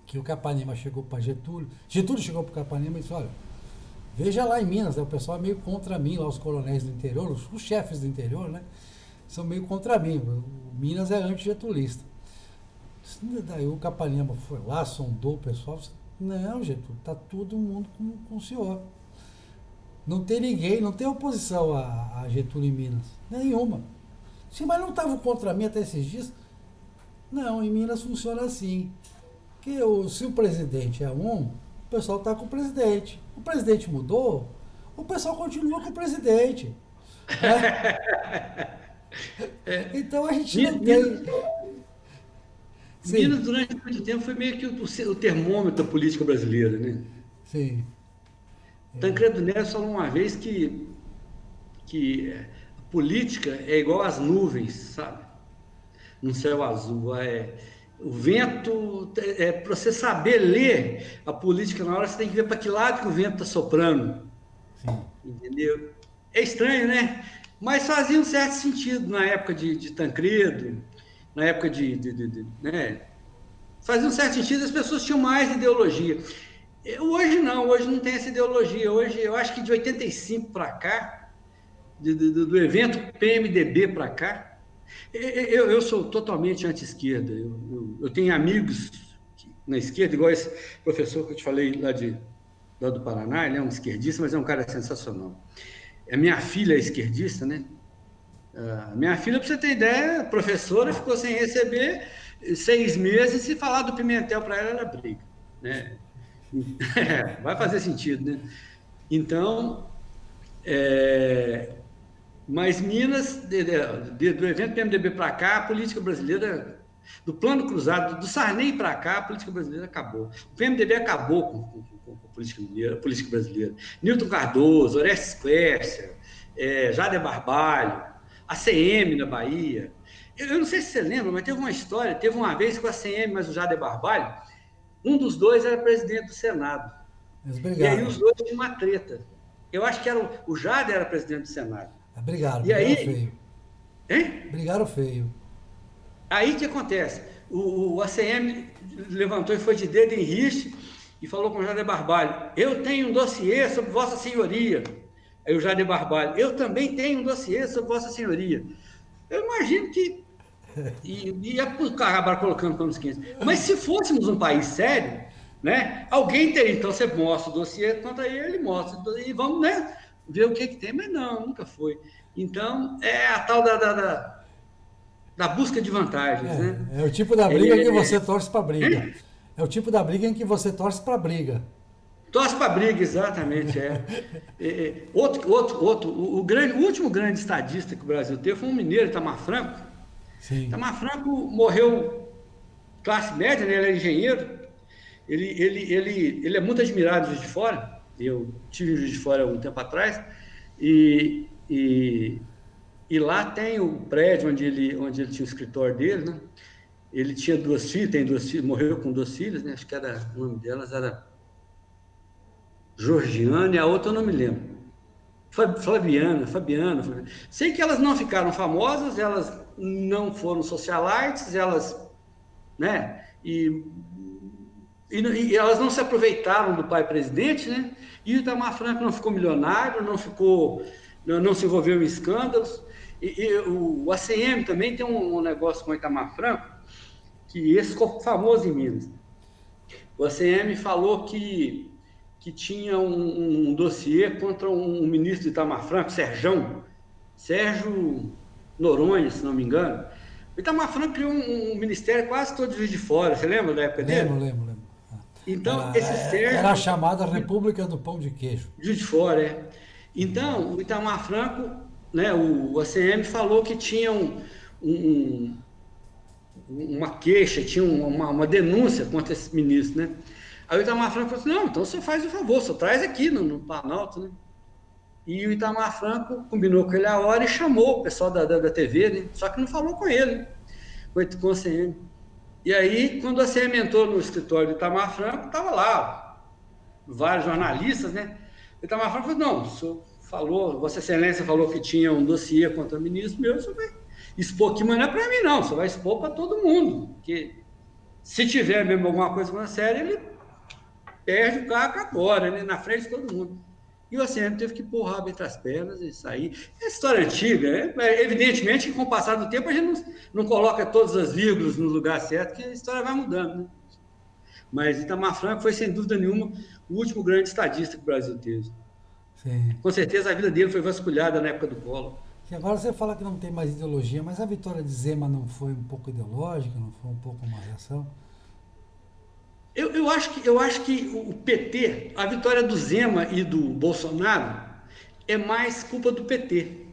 que o Capanema chegou para Getúlio chegou para o Capanema e disse, olha, veja lá em Minas, né, o pessoal é meio contra mim, lá os coronéis do interior, os chefes do interior, né, são meio contra mim, o Minas é anti-getulista. Daí o Capanema foi lá, sondou o pessoal, disse, não, Getúlio, tá todo mundo com o senhor. Não tem ninguém, não tem oposição a Getúlio em Minas, nenhuma. Sim, mas não estavam contra mim até esses dias? Não, em Minas funciona assim. Que se o presidente é um, o pessoal está com o presidente. O presidente mudou, o pessoal continua com o presidente. Né? Então a gente não Minas, tem. Minas, Sim, durante muito tempo, foi meio que o termômetro da política brasileira, né? sim. Tancredo Neves falou uma vez que a política é igual às nuvens, sabe? No céu azul. O vento, para você saber ler a política na hora, você tem que ver para que lado que o vento está soprando. Sim. Entendeu? É estranho, né? Mas fazia um certo sentido na época de Tancredo, na época né? Fazia um certo sentido, as pessoas tinham mais ideologia. Hoje não tem essa ideologia. Hoje, eu acho que de 85 para cá, do evento PMDB para cá, eu sou totalmente anti-esquerda. Eu tenho amigos na esquerda, igual esse professor que eu te falei lá lá do Paraná, ele é um esquerdista, mas é um cara sensacional. A minha filha é esquerdista, né? A minha filha, para você ter ideia, professora, ficou sem receber 6 meses e falar do Pimentel para ela era briga, né? Vai fazer sentido, né? Então, é, mas Minas, do evento PMDB para cá, a política brasileira, do plano cruzado, do Sarney para cá, a política brasileira acabou. O PMDB acabou com a política mineira, a política brasileira. Newton Cardoso, Orestes Quercia, Jader Barbalho, a CM na Bahia. Eu não sei se você lembra, mas teve uma história, teve uma vez com a CM, mas o Jader Barbalho, um dos dois era presidente do Senado. Eles E aí brigaram. os dois tinham uma treta. Eu acho que era o Jader era presidente do Senado. Brigaram, E brigaram aí, feio. hein? Brigaram feio. Aí o que acontece? O ACM levantou e foi de dedo em riste e falou com o Jader Barbalho: eu tenho um dossiê sobre Vossa Senhoria. Aí o Jader Barbalho: eu também tenho um dossiê sobre Vossa Senhoria. Eu imagino que ia acabar colocando panos quentes. Mas se fôssemos um país sério, né, alguém teria. Então você mostra o dossiê contra ele, mostra, e vamos, né, ver o que tem. Mas não, nunca foi. Então, é a tal da busca de vantagens, né? É o tipo da briga em que você torce pra briga. É o tipo da briga em que você torce pra briga. Torce para briga, exatamente, o último grande estadista que o Brasil teve foi um mineiro, Itamar Franco. Sim. Itamar Franco morreu classe média, né? Ele era engenheiro. Ele é muito admirado em Juiz de Fora. Eu tive em Juiz de Fora há um tempo atrás. E, e, e lá tem o prédio onde ele tinha o escritório dele, né? Ele tinha 2 filhas, tem 2 filhas, morreu com 2 filhas, né? Acho que o nome delas era Georgiana e a outra eu não me lembro. Fabiana. Sei que elas não ficaram famosas, elas não foram socialites, elas, né? E elas não se aproveitaram do pai presidente, né? E o Itamar Franco não ficou milionário, não se envolveu em escândalos. E o ACM também tem um negócio com o Itamar Franco, que esse ficou famoso em Minas. O ACM falou que tinha um dossiê contra um ministro de Itamar Franco, Sérgio Noronha, se não me engano. O Itamar Franco criou um ministério quase todo de Juiz de Fora, você lembra da época Lembro, dele? lembro, lembro. Então, Era, esse era a Sérgio, chamada República do Pão de Queijo. Juiz de Fora, Então, o Itamar Franco, né, o ACM falou que tinha um, uma queixa, tinha uma denúncia contra esse ministro, né? Aí o Itamar Franco falou assim, não, então você faz o favor, você traz aqui no Planalto, né? E o Itamar Franco combinou com ele a hora e chamou o pessoal da TV, né? Só que não falou com ele, com o ACM. E aí, quando a ACM entrou no escritório do Itamar Franco, estava lá vários jornalistas, né? O Itamar Franco falou, não, o senhor falou, Vossa Excelência falou que tinha um dossiê contra o ministro meu, o senhor vai expor aqui, mas não é para mim não, o senhor vai expor para todo mundo, porque se tiver mesmo alguma coisa com a série, ele perde o cargo agora, né? Na frente de todo mundo. E o ACM teve que pôr o rabo entre as pernas e sair. É história antiga, evidentemente que com o passar do tempo a gente não coloca todas as vírgulas no lugar certo, que a história vai mudando, né? Mas Itamar Franco foi, sem dúvida nenhuma, o último grande estadista que o Brasil teve. Sim. Com certeza a vida dele foi vasculhada na época do Collor. Que agora você fala que não tem mais ideologia, mas a vitória de Zema não foi um pouco ideológica, não foi um pouco uma reação? Eu acho que o PT, a vitória do Zema e do Bolsonaro, é mais culpa do PT.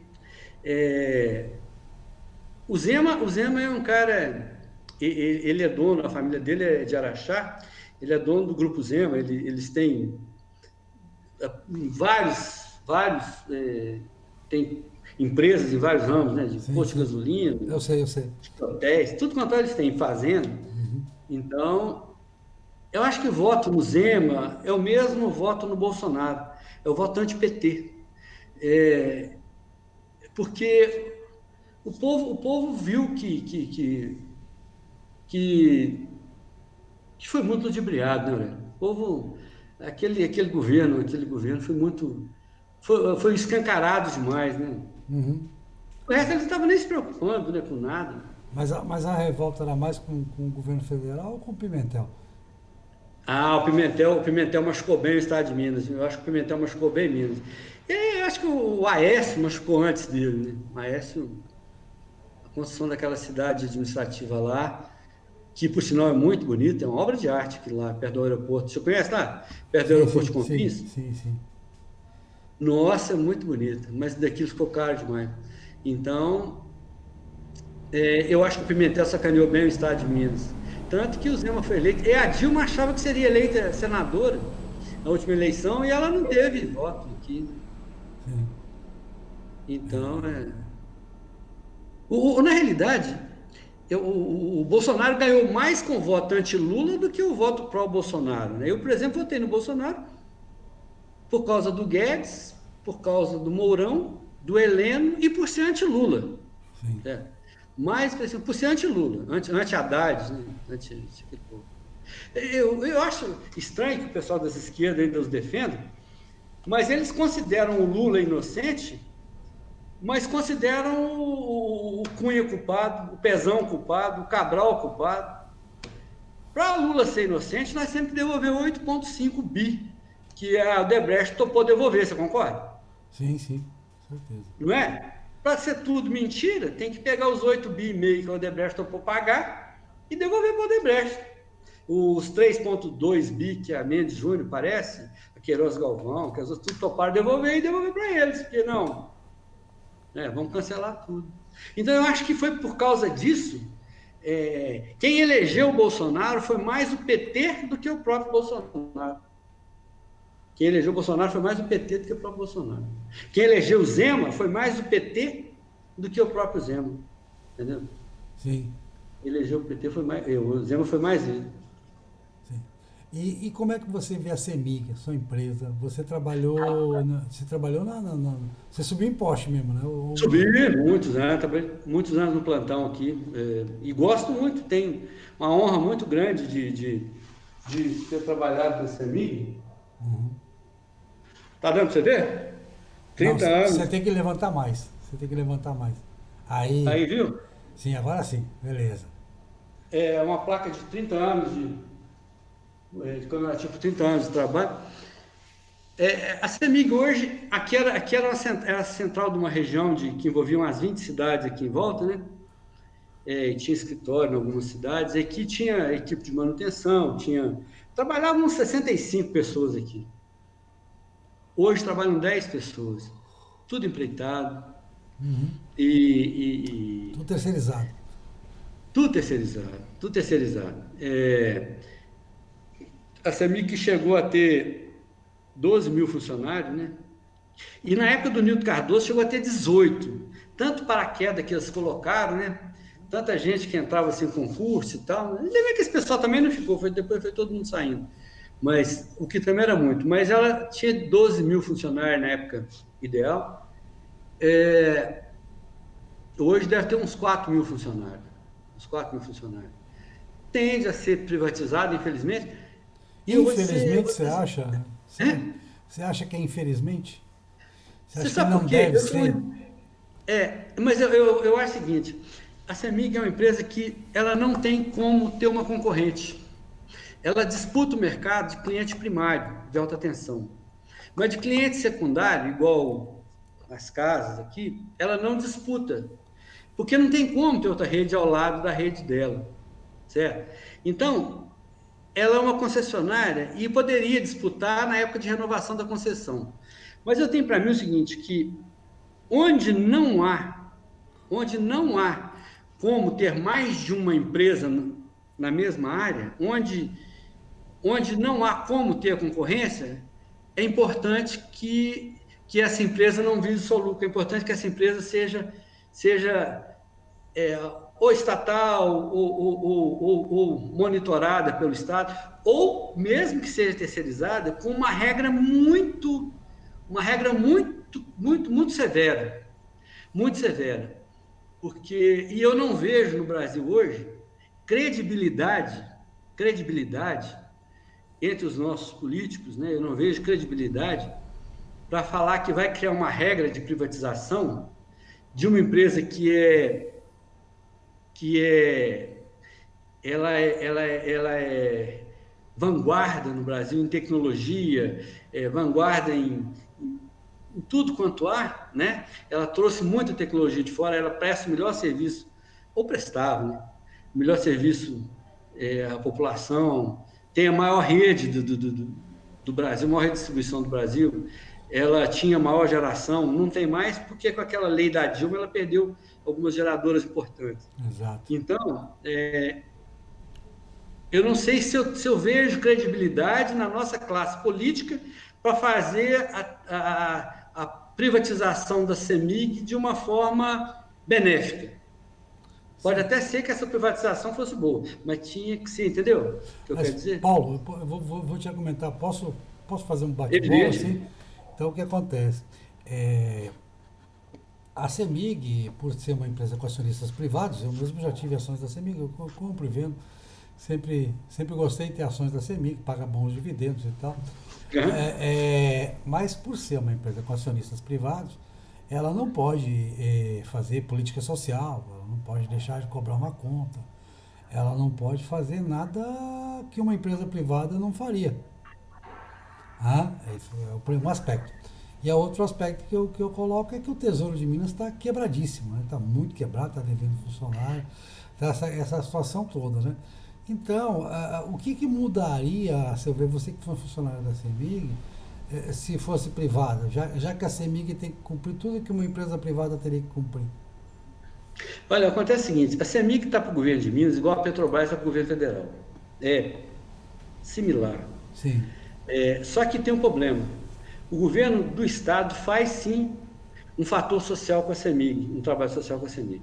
O Zema é um cara, ele é dono, a família dele é de Araxá, ele é dono do Grupo Zema, eles têm vários, tem empresas em vários ramos, né, de Sim, posto de sim. gasolina, Eu sei, eu sei. de hotéis, tudo quanto eles têm, fazenda. Então, eu acho que o voto no Zema é o mesmo voto no Bolsonaro, é o voto anti-PT. É, porque o povo viu que foi muito ludibriado, né, Aurélio? O povo, aquele governo foi muito, foi escancarado demais, né? Uhum. O resto eles não estavam nem se preocupando, né, com nada. Mas a revolta era mais com o governo federal ou com o Pimentel? O Pimentel machucou bem o estado de Minas. Eu acho que o Pimentel machucou bem Minas. E eu acho que o Aécio machucou antes dele, né? O Aécio, a construção daquela cidade administrativa lá, que por sinal é muito bonita, é uma obra de arte aquilo lá, perto do aeroporto. Você conhece lá? Perto do Sim, aeroporto de sim, sim, Confins? sim, sim. Nossa, é muito bonita, mas daquilo ficou caro demais. Então, eu acho que o Pimentel sacaneou bem o estado de Minas. Tanto que o Zema foi eleito. E a Dilma achava que seria eleita senadora na última eleição e ela não teve voto aqui, né? Sim. Então, na realidade, o Bolsonaro ganhou mais com o voto anti-Lula do que o voto pró-Bolsonaro, né? Eu, por exemplo, votei no Bolsonaro por causa do Guedes, por causa do Mourão, do Heleno e por ser anti-Lula. Sim. Mais por ser anti-Lula, anti-Haddad, né? Eu acho estranho que o pessoal das esquerdas ainda os defenda, mas eles consideram o Lula inocente, mas consideram o Cunha culpado, o Pezão culpado, o Cabral culpado. Para Lula ser inocente, nós temos que devolver 8,5 bi, que a Odebrecht topou devolver, você concorda? Sim, sim, com certeza. Não é? Para ser tudo mentira, tem que pegar os 8,5 bi que a Odebrecht topou pagar e devolver para a Odebrecht. Os 3,2 bi que a Mendes Júnior parece, a Queiroz Galvão, que as outras tudo toparam devolver e devolver para eles, porque não, vamos cancelar tudo. Então eu acho que foi por causa disso, quem elegeu o Bolsonaro foi mais o PT do que o próprio Bolsonaro. Quem elegeu o Bolsonaro foi mais o PT do que o próprio Bolsonaro. Quem elegeu o Zema foi mais o PT do que o próprio Zema. Entendeu? Sim, Elegeu o PT, foi mais, o Zema foi mais ele. sim. E como é que você vê a CEMIG, a sua empresa? Você trabalhou você subiu em poste mesmo, né? Subi muitos anos, trabalhei muitos anos no plantão aqui, e gosto muito, tenho uma honra muito grande de ter trabalhado na CEMIG. Tá dando para você ver? Não, 30 você anos. tem que levantar mais. Você tem que levantar mais. Aí, Aí, viu? sim, agora sim, beleza. É uma placa de 30 anos de comemorativo, 30 anos de trabalho. A CEMIG hoje, aqui era a central de uma região que envolvia umas 20 cidades aqui em volta, né? Tinha escritório em algumas cidades, aqui tinha equipe de manutenção, trabalhavam uns 65 pessoas aqui. Hoje trabalham 10 pessoas, tudo empreitado e Tudo terceirizado. tudo terceirizado, tudo terceirizado. A CEMIG chegou a ter 12 mil funcionários, né? E na época do Nilton Cardoso chegou a ter 18. Tanto paraquedas que eles colocaram, né? Tanta gente que entrava assim em concurso e tal. Ainda bem que esse pessoal também não ficou, depois foi todo mundo saindo. Mas o que também era muito. Mas ela tinha 12 mil funcionários na época ideal. Hoje deve ter uns 4 mil funcionários. Uns 4 mil funcionários. Tende a ser privatizado, infelizmente. E eu Infelizmente, você acha? Você acha que é infelizmente? Você Você acha que sabe não por quê? deve ser? Mas eu acho o seguinte, a CEMIG é uma empresa que ela não tem como ter uma concorrente. Ela disputa o mercado de cliente primário, de alta tensão. Mas de cliente secundário, igual as casas aqui, ela não disputa. Porque não tem como ter outra rede ao lado da rede dela. Certo? Então, ela é uma concessionária e poderia disputar na época de renovação da concessão. Mas eu tenho para mim o seguinte, que onde não há como ter mais de uma empresa na mesma área, onde não há como ter concorrência, é importante que essa empresa não vise só lucro, é importante que essa empresa seja é, ou estatal, ou monitorada pelo Estado, ou mesmo que seja terceirizada, com uma regra muito severa, muito severa. E eu não vejo no Brasil hoje credibilidade entre os nossos políticos, né? Eu não vejo credibilidade para falar que vai criar uma regra de privatização de uma empresa que é ela é vanguarda no Brasil em tecnologia, vanguarda em tudo quanto há, né? Ela trouxe muita tecnologia de fora, ela presta o melhor serviço, ou prestava, né? O melhor serviço à população, tem a maior rede do Brasil, a maior redistribuição do Brasil, ela tinha maior geração, não tem mais, porque com aquela lei da Dilma ela perdeu algumas geradoras importantes. Exato. Então, eu não sei se eu vejo credibilidade na nossa classe política para fazer a privatização da CEMIG de uma forma benéfica. Pode até ser que essa privatização fosse boa, mas tinha que ser, entendeu o que eu Mas, quero dizer? Paulo, eu vou te argumentar. Posso fazer um bate-bola Evidente. assim? Então, o que acontece? A CEMIG, por ser uma empresa com acionistas privados, eu mesmo já tive ações da CEMIG, eu compro e vendo. Sempre gostei de ter ações da CEMIG, paga bons dividendos e tal. Uhum. Mas por ser uma empresa com acionistas privados, ela não pode fazer política social, ela não pode deixar de cobrar uma conta, ela não pode fazer nada que uma empresa privada não faria. Esse é um aspecto. E a outro aspecto que eu coloco é que o Tesouro de Minas está quebradíssimo, está muito quebrado, está devendo funcionário, tá essa situação toda. Né? Então, o que mudaria, se eu ver você que foi funcionário da CEMIG, se fosse privada, já que a CEMIG tem que cumprir tudo que uma empresa privada teria que cumprir? Olha, acontece o seguinte, a CEMIG está para o governo de Minas, igual a Petrobras está para o governo federal. É similar. Sim, Só que tem um problema. O governo do estado faz sim um fator social com a CEMIG, um trabalho social com a CEMIG.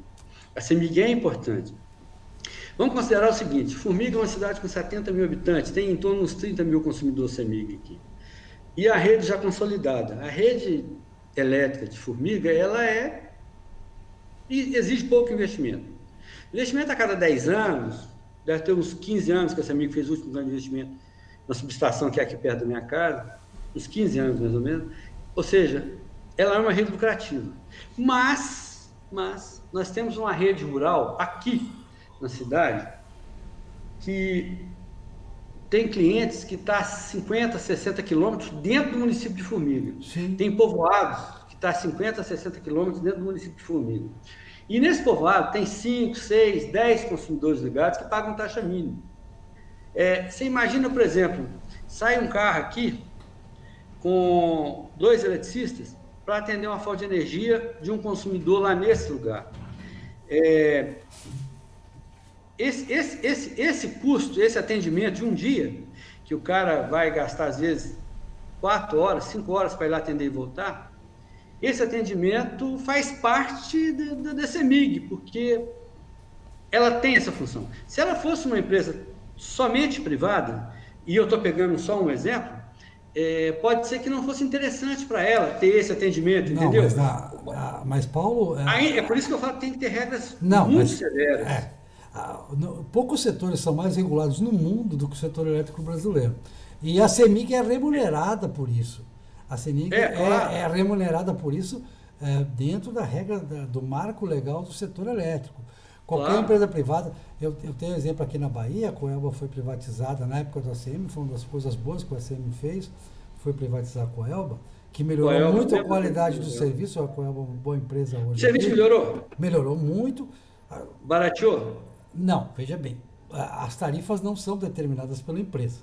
A CEMIG é importante. Vamos considerar o seguinte: Formiga é uma cidade com 70 mil habitantes, tem em torno de uns 30 mil consumidores CEMIG aqui. E a rede já consolidada. A rede elétrica de Formiga, ela exige pouco investimento. Investimento a cada 10 anos, deve ter uns 15 anos que a CEMIG fez o último grande investimento na subestação que é aqui perto da minha casa, uns 15 anos mais ou menos. Ou seja, ela é uma rede lucrativa. Mas nós temos uma rede rural aqui na cidade que tem clientes que estão a 50, 60 quilômetros dentro do município de Formiga. sim. Tem povoados que estão a 50, 60 quilômetros dentro do município de Formiga. E nesse povoado tem 5, 6, 10 consumidores ligados que pagam taxa mínima. Você imagina, por exemplo, sai um carro aqui com 2 eletricistas para atender uma falta de energia de um consumidor lá nesse lugar. Esse custo, esse atendimento de um dia, que o cara vai gastar, às vezes, 4 horas, 5 horas para ir lá atender e voltar, esse atendimento faz parte da CEMIG, porque ela tem essa função. Se ela fosse uma empresa somente privada, e eu estou pegando só um exemplo, pode ser que não fosse interessante para ela ter esse atendimento, Não, entendeu? mas Paulo, Aí, é por isso que eu falo que tem que ter regras não, muito mas severas. poucos setores são mais regulados no mundo do que o setor elétrico brasileiro. E a CEMIG é remunerada por isso. A CEMIG Claro. é remunerada por isso dentro da regra do marco legal do setor elétrico. Qualquer Claro. empresa privada, eu tenho exemplo aqui na Bahia, a Coelba foi privatizada na época da ACM, foi uma das coisas boas que a ACM fez, foi privatizar a Coelba, que melhorou muito a qualidade do serviço. A Coelba é uma boa empresa O hoje serviço aqui, melhorou? melhorou muito. Barateou? Não, veja bem, as tarifas não são determinadas pela empresa.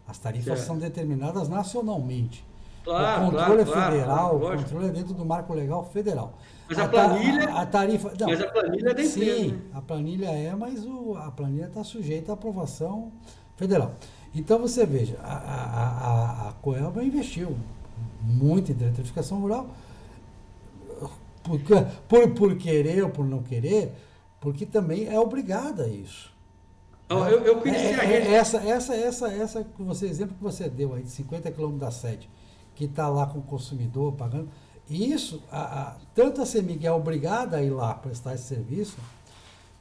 As tarifas são Certo. determinadas nacionalmente. O Claro, claro, controle é claro, claro, federal, o lógico. controle é dentro do marco legal federal. Mas a planilha, A tarifa. Não, mas a planilha é da empresa, sim, né? a planilha mas a planilha está sujeita à aprovação federal. Então você veja, a Coelba investiu muito em eletrificação rural, por querer ou por não querer, porque também é obrigada a isso. Né? Eu conheci a rede. Exemplo que você deu aí de 50 quilômetros da sede, que está lá com o consumidor pagando, isso, tanto a CEMIG é obrigada a ir lá prestar esse serviço,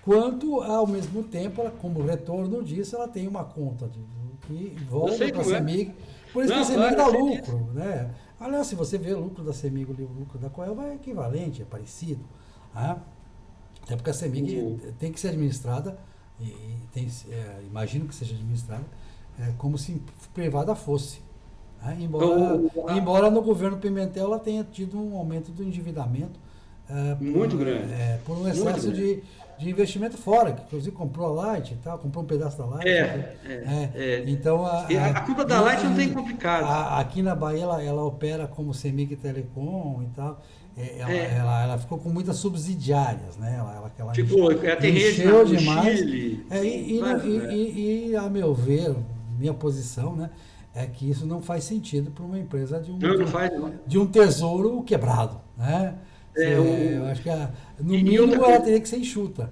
quanto, ao mesmo tempo, ela, como retorno disso, ela tem uma conta que Eu volta sei para a como é. CEMIG, por isso que a Não, CEMIG claro, dá eu sei disso. lucro. Né? Aliás, se você vê o lucro da CEMIG e o lucro da Coelba, é equivalente, é parecido. Né? Até porque a CEMIG tem que ser administrada, imagino que seja administrada, como se privada fosse. Né? O- Embora no governo Pimentel ela tenha tido um aumento do endividamento Muito grande, por um muito excesso grande. de investimento fora, que inclusive comprou a Light e tal, comprou um pedaço da Light. É. Então, E a culpa da Light não tem complicado. aqui na Bahia ela opera como Semig Telecom e tal. É, Ela ficou com muitas subsidiárias, né? Ela ficou, ela tem rede encheu no demais. Chile, E, vários lugares. a meu ver, minha posição, né? É que isso não faz sentido para uma empresa Não, não faz, não. de um tesouro quebrado, né? É, Eu acho que no e outra mínimo ela coisa, teria que ser enxuta.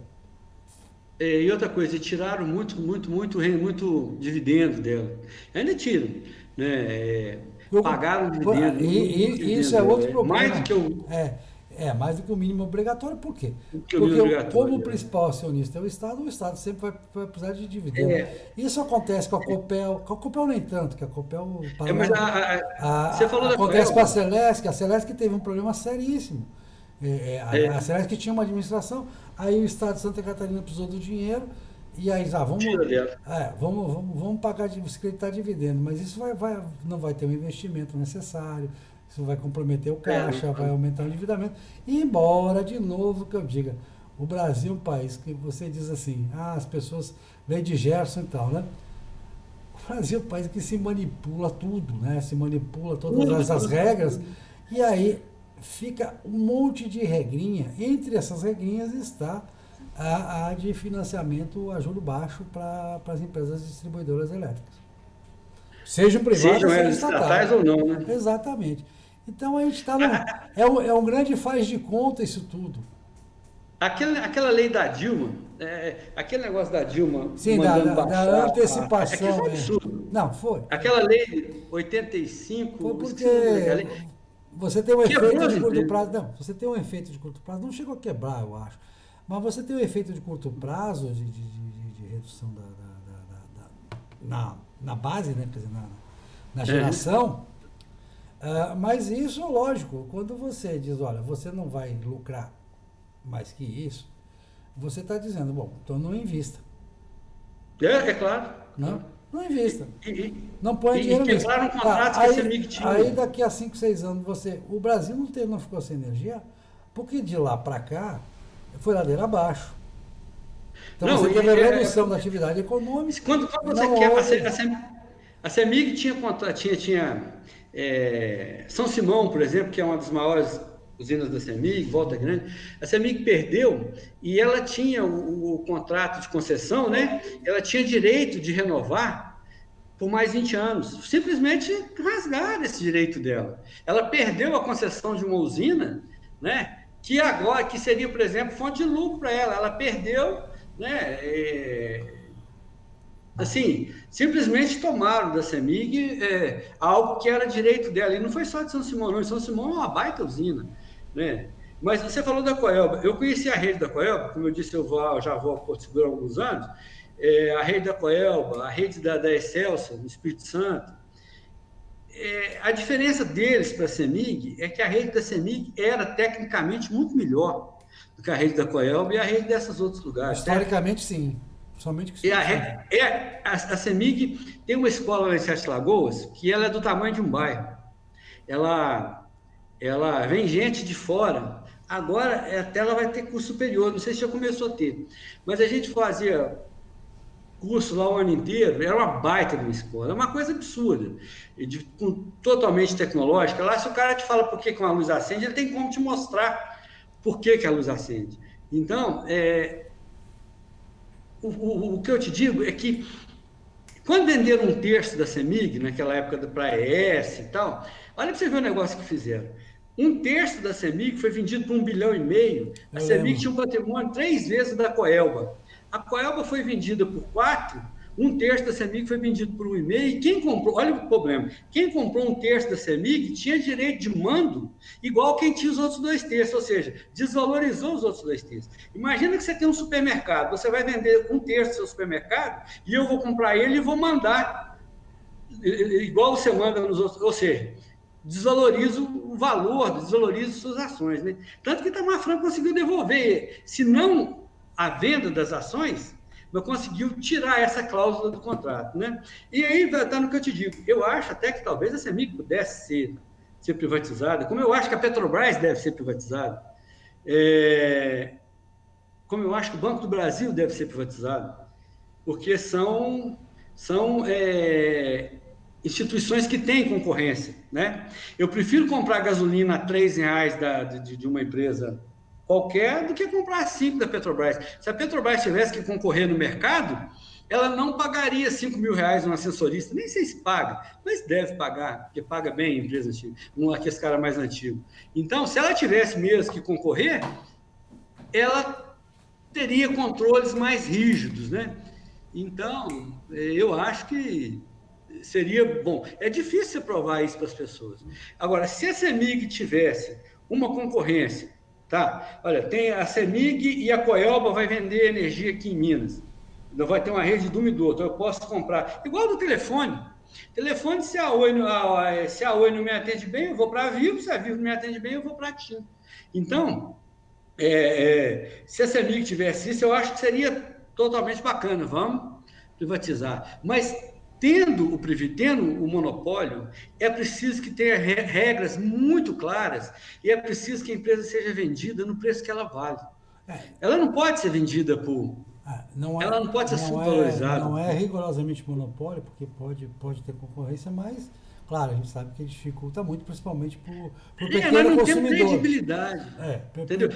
e outra coisa, e tiraram muito dividendo dela. Ainda tiram, né? Pagaram dividendo, muito Isso dividendo é dela. outro Mais do problema. que É, mais do que o mínimo obrigatório. Por quê? o mínimo Porque como o obrigatório. principal acionista é o Estado sempre vai precisar de dividendo. É, Isso acontece com a Copel nem tanto, que a Copel mas Paraná, você falou da acontece com a Coelba. Celesc, que a Celesc teve um problema seríssimo. A É, Celesc tinha uma administração, aí o Estado de Santa Catarina precisou do dinheiro, e aí tira dela. vamos pagar, acreditar dividendo, mas isso não vai ter o investimento necessário, isso vai comprometer o caixa, vai aumentar o endividamento. E embora, de novo, que eu diga, o Brasil é um país que você diz assim, as pessoas vêm de Gerson e tal, né? O Brasil é um país que se manipula tudo, né? Se manipula todas Tudo, essas tudo, regras, tudo. e aí fica um monte de regrinha. Entre essas regrinhas está a de financiamento a juro baixo para as empresas distribuidoras elétricas. Sejam Sejam privadas, sejam elas estatais estatais. ou não, né? Exatamente. Então a gente está num. É um grande faz de conta isso tudo. Aquela lei da Dilma, aquele negócio da Dilma Sim, mandando da baixar. Aquilo antecipação. foi um absurdo. Não, foi. Aquela lei Foi 85, porque esqueci o nome daquela lei, você tem um quebrou efeito as de curto empresas. prazo. Não, você tem um efeito de curto prazo. Não chegou a quebrar, eu acho. Mas você tem um efeito de curto prazo de redução na base, né? Quer dizer, na É. geração. Mas isso, lógico, quando você diz, olha, você não vai lucrar mais que isso, você está dizendo, bom, então não invista. É claro, Não, claro. não invista. E, e, Não põe e dinheiro nisso. quebraram contratos que a CEMIG Aí tinha. daqui a 5 6 anos o Brasil não ficou sem energia, porque de lá para cá foi ladeira abaixo. Então Não, você teve a redução da atividade econômica, quando você não quer. houve. A CEMIG tinha São Simão, por exemplo, que é uma das maiores usinas da CEMIG, Volta Grande. A CEMIG perdeu e ela tinha o contrato de concessão, né? Ela tinha direito de renovar por mais 20 anos. Simplesmente rasgaram esse direito dela. Ela perdeu a concessão de uma usina, né? Que agora, que seria, por exemplo, fonte de lucro para ela. Ela perdeu, né? Assim, simplesmente tomaram da CEMIG algo que era direito dela. E não foi só de São Simão, não. São Simão é uma baita usina, né? Mas você falou da Coelba. Eu conheci a rede da Coelba, como eu disse, já vou a Porto Seguro há alguns anos. A rede da Coelba, a rede da Excelsior, no Espírito Santo. A diferença deles para a CEMIG é que a rede da CEMIG era tecnicamente muito melhor do que a rede da Coelba e a rede desses outros lugares, certo? Historicamente, sim. Somente que E historicamente. a CEMIG tem uma escola lá em Sete Lagoas que ela é do tamanho de um bairro. Ela, ela vem gente de fora. Agora até ela vai ter curso superior, não sei se já começou a ter. Mas a gente fazia curso lá o ano inteiro, era uma baita de uma escola, é uma coisa absurda, totalmente tecnológica. Lá, se o cara te fala por que uma luz acende, ele tem como te mostrar por que a luz acende. Então, o que eu te digo é que quando venderam um terço da CEMIG, naquela época para a ES e tal, olha para você ver o negócio que fizeram. Um terço da CEMIG foi vendido por 1,5 bilhão. A Eu CEMIG lembro. tinha um patrimônio 3 vezes da Coelba. A Coelba foi vendida por 4, um terço da CEMIG foi vendido por 1,5. E quem comprou, olha o problema, quem comprou um terço da CEMIG tinha direito de mando igual quem tinha os outros 2 terços, ou seja, desvalorizou os outros 2 terços. Imagina que você tem um supermercado, você vai vender um terço do seu supermercado e eu vou comprar ele e vou mandar igual você manda nos outros, ou seja, desvaloriza o valor, desvaloriza suas ações, né? Tanto que Itamar Franco conseguiu devolver, se não a venda das ações, mas conseguiu tirar essa cláusula do contrato, né? E aí está no que eu te digo. Eu acho até que talvez a CEMIG pudesse ser privatizada, como eu acho que a Petrobras deve ser privatizada, como eu acho que o Banco do Brasil deve ser privatizado, porque são instituições que têm concorrência, né? Eu prefiro comprar gasolina a R$ 3 de uma empresa qualquer do que comprar 5 da Petrobras. Se a Petrobras tivesse que concorrer no mercado, ela não pagaria R$ 5.000 um assessorista, nem sei se paga, mas deve pagar, porque paga bem a empresa antiga, aqueles caras mais antigos. Então, se ela tivesse mesmo que concorrer, ela teria controles mais rígidos, né? Então, eu acho que seria bom. É difícil você provar isso para as pessoas. Agora, se a CEMIG tivesse uma concorrência, tá? Olha, tem a CEMIG e a Coelba vai vender energia aqui em Minas. Não vai ter uma rede de um e do outro. Eu posso comprar. Igual do telefone. Telefone, se a Oi não me atende bem, eu vou para a Vivo. Se a Vivo não me atende bem, eu vou para a TIM. Então, se a CEMIG tivesse isso, eu acho que seria totalmente bacana. Vamos privatizar. Mas tendo o monopólio, é preciso que tenha regras muito claras e é preciso que a empresa seja vendida no preço que ela vale. Ela não pode ser vendida ela não pode ser subvalorizada. Não é rigorosamente monopólio, porque pode ter concorrência, mas, claro, a gente sabe que dificulta muito, principalmente para o pequeno nós não consumidor. temos credibilidade. Entendeu?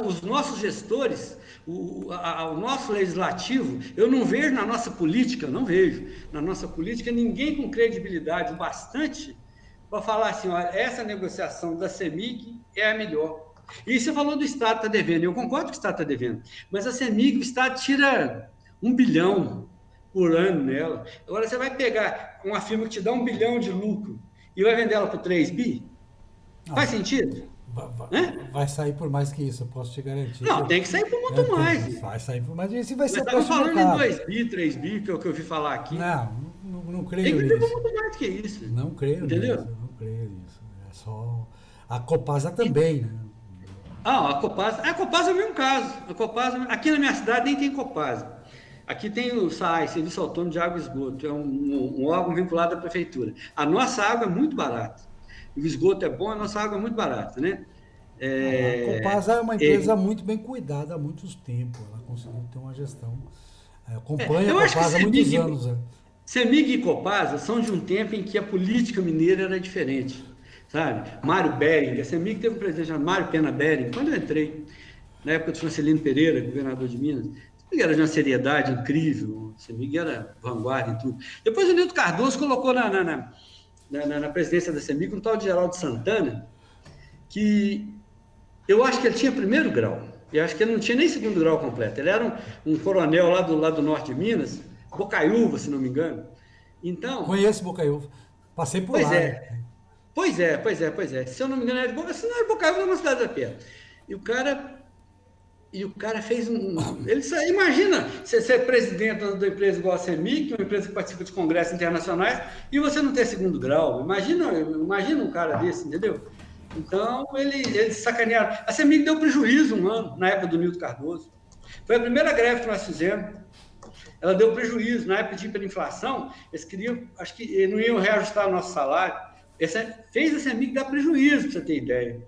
Os nossos gestores, o nosso legislativo, eu não vejo na nossa política, ninguém com credibilidade bastante para falar assim, olha, essa negociação da CEMIG é a melhor. E você falou do Estado está devendo, eu concordo que o Estado está devendo, mas a CEMIG, o Estado tira 1 bilhão por ano nela. Agora você vai pegar uma firma que te dá 1 bilhão de lucro e vai vender ela por 3 bi? Faz sentido? Vai sair por mais que isso, eu posso te garantir. Não, tem que sair por muito mais. Vai sair por mais. Esse vai ser o próximo falando mercado. Em 2 bi, 3 bi, que é o que eu ouvi falar aqui. Não creio nisso. Tem que ter muito mais que isso. Não creio Entendeu? Nisso, não creio nisso. É só... A Copasa também, né? A Copasa é o mesmo caso. A Copasa, aqui na minha cidade nem tem Copasa. Aqui tem o SAI, Serviço Autônomo de Água e Esgoto, é um órgão vinculado à prefeitura. A nossa água é muito barata. O esgoto é bom, a nossa água é muito barata, né? A Copasa é uma empresa muito bem cuidada há muitos tempos. Ela conseguiu ter uma gestão. Acompanha a Copasa há muitos anos. CEMIG e Copasa são de um tempo em que a política mineira era diferente. Sabe? Mário Bering, a CEMIG teve um presidente chamado Mário Pena Bering, quando eu entrei, na época do Francelino Pereira, governador de Minas. A CEMIG era de uma seriedade incrível, a CEMIG era vanguarda em tudo. Depois o Nilton Cardoso colocou na presidência da CEMIG um tal de Geraldo Santana, que eu acho que ele tinha primeiro grau, eu acho que ele não tinha nem segundo grau completo, ele era um coronel lá do norte de Minas, Bocaiúva, se não me engano. Então, conheço Bocaiúva, passei por lá. Pois é. Se eu não me engano, era de Bocaiúva, se não era Bocaiúva, é uma cidade da perto. E o cara fez imagina você ser presidente da empresa igual a CEMIG, uma empresa que participa de congressos internacionais, e você não ter segundo grau. Imagina um cara desse, entendeu? Então, eles sacanearam. A CEMIG deu prejuízo um ano, na época do Nilton Cardoso. Foi a primeira greve que nós fizemos. Ela deu prejuízo. Na época de hiperinflação, eles queriam, acho que não iam reajustar o nosso salário. Fez a CEMIG dar prejuízo, para você ter ideia.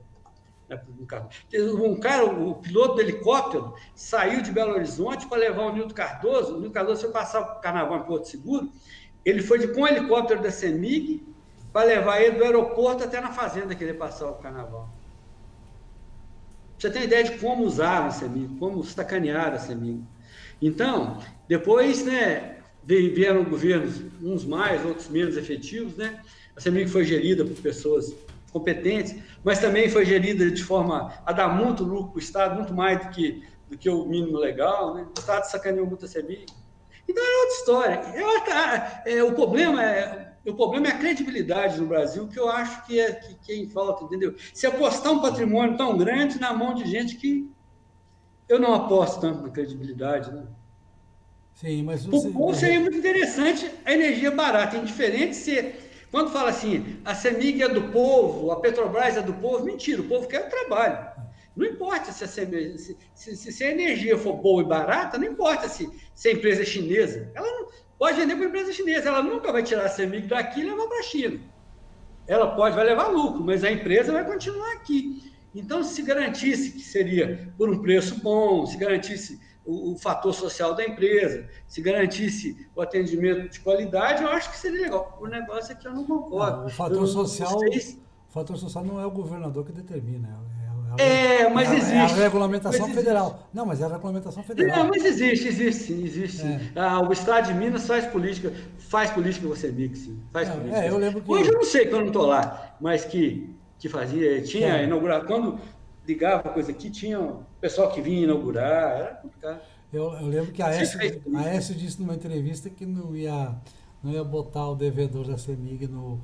O piloto do helicóptero saiu de Belo Horizonte para levar o Nilton Cardoso. O Nilton Cardoso foi passar o carnaval em Porto Seguro. Ele foi com o helicóptero da CEMIG para levar ele do aeroporto até na fazenda que ele ia passar o carnaval. Você tem ideia de como usaram a CEMIG, como sacanearam a CEMIG. Então, depois, né, vieram governos, uns mais, outros menos efetivos, né? A CEMIG foi gerida por pessoas competentes, mas também foi gerida de forma a dar muito lucro para o Estado, muito mais do que o mínimo legal, né? O Estado sacaneou muito a CEMIG. Então, é outra história. O problema é a credibilidade no Brasil, que eu acho que é em falta, entendeu? Se apostar um patrimônio tão grande na mão de gente que eu não aposto tanto na credibilidade, né? Sim, mas o povo seria muito interessante a energia barata, indiferente se... Quando fala assim, a CEMIG é do povo, a Petrobras é do povo, mentira, o povo quer o trabalho. Não importa se a energia for boa e barata, não importa se a empresa é chinesa. Ela não, pode vender para a empresa chinesa, ela nunca vai tirar a CEMIG daqui e levar para a China. Ela vai levar lucro, mas a empresa vai continuar aqui. Então, se garantisse que seria por um preço bom, se garantisse o fator social da empresa, se garantisse o atendimento de qualidade, eu acho que seria legal. O negócio é que eu não concordo. Não, o fator social não é o governador que determina, Mas é a existe. regulamentação Mas existe. federal. Não, mas é a regulamentação Não, federal. mas existe sim, existe sim. É, O Estado de Minas faz política você mix, sim, faz política. eu lembro Hoje eu que, não sei que eu não estou lá, mas que fazia, que tinha é, inaugurar, quando ligava coisa aqui, tinha um pessoal que vinha inaugurar, era complicado. eu lembro que a Sempre Aécio, fez a política. Aécio disse numa entrevista que não ia botar o devedor da CEMIG no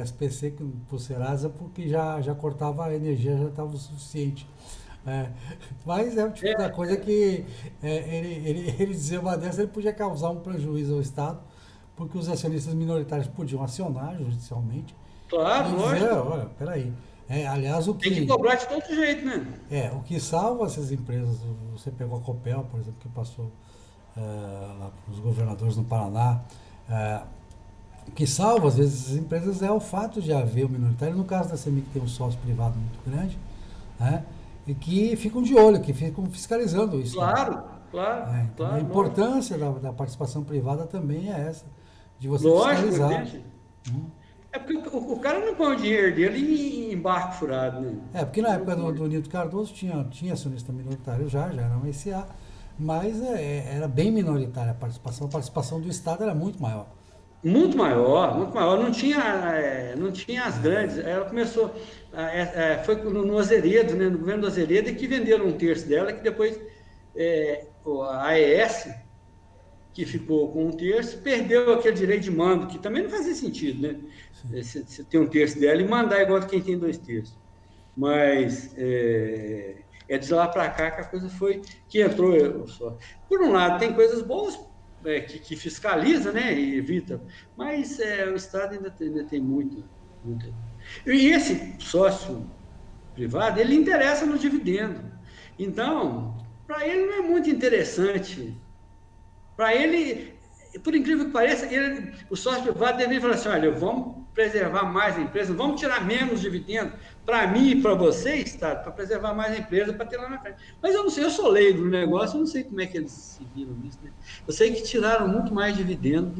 SPC por Serasa porque já cortava a energia, já estava o suficiente. É, mas é o tipo da coisa que ele dizer uma dessa, ele podia causar um prejuízo ao Estado, porque os acionistas minoritários podiam acionar judicialmente e Claro, dizer, lógico. olha, peraí. Aliás, Tem que cobrar de todo jeito, né? o que salva essas empresas, você pegou a Copel, por exemplo, que passou lá para os governadores no Paraná, é, o que salva, às vezes, essas empresas é o fato de haver o minoritário. No caso da CEMIG, que tem um sócio privado muito grande, né, e que ficam de olho, que ficam fiscalizando isso também. Claro, claro, Então, a claro, lógico. importância da participação privada também é essa, de você Lógico, fiscalizar. evidente. É porque o cara não põe o dinheiro dele em barco furado, né? Porque na Não época do, põe. do Nilton Cardoso tinha acionista minoritário já era uma SA, mas era bem minoritária a participação do Estado era muito maior. Muito maior, muito maior. Não tinha as grandes. Ela começou, foi no Azeredo, né, no governo do Azeredo, que venderam um terço dela, que depois a AES, que ficou com um terço, perdeu aquele direito de mando, que também não fazia sentido, né? Você ter um terço dela e mandar igual quem tem dois terços. Mas de lá para cá que a coisa foi, que entrou só. Por um lado, tem coisas boas que fiscaliza, né, e evita, mas o Estado ainda tem muito. E esse sócio privado, ele interessa no dividendo. Então, para ele não é muito interessante. Para ele, por incrível que pareça, o sócio privado deveria falar assim: olha, vamos preservar mais a empresa, vamos tirar menos dividendo para mim e para você, Estado, para preservar mais a empresa, para ter lá na frente. Mas eu não sei, eu sou leigo no negócio, eu não sei como é que eles se viram nisso. Né? Eu sei que tiraram muito mais dividendo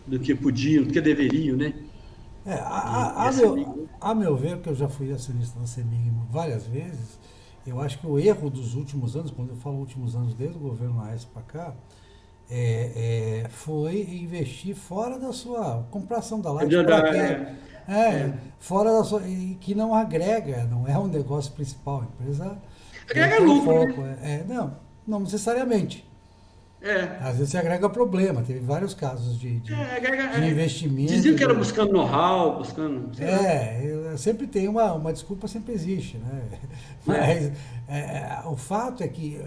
do que podiam, do que deveriam, né? E essa amiga. A meu ver, que eu já fui acionista da CEMIG várias vezes, eu acho que o erro dos últimos anos, quando eu falo últimos anos, desde o governo Aécio para cá, foi investir fora da sua compração da Light, para quê? Fora da sua, e que não agrega, não é um negócio principal, a empresa tem que Agrega ter um lucro, foco. né? Não necessariamente. É. Às vezes você agrega problema, teve vários casos de Diziam investimento. que era buscando know-how, buscando, sei lá. Sempre tem uma desculpa, sempre existe, né? É. Mas o fato é que,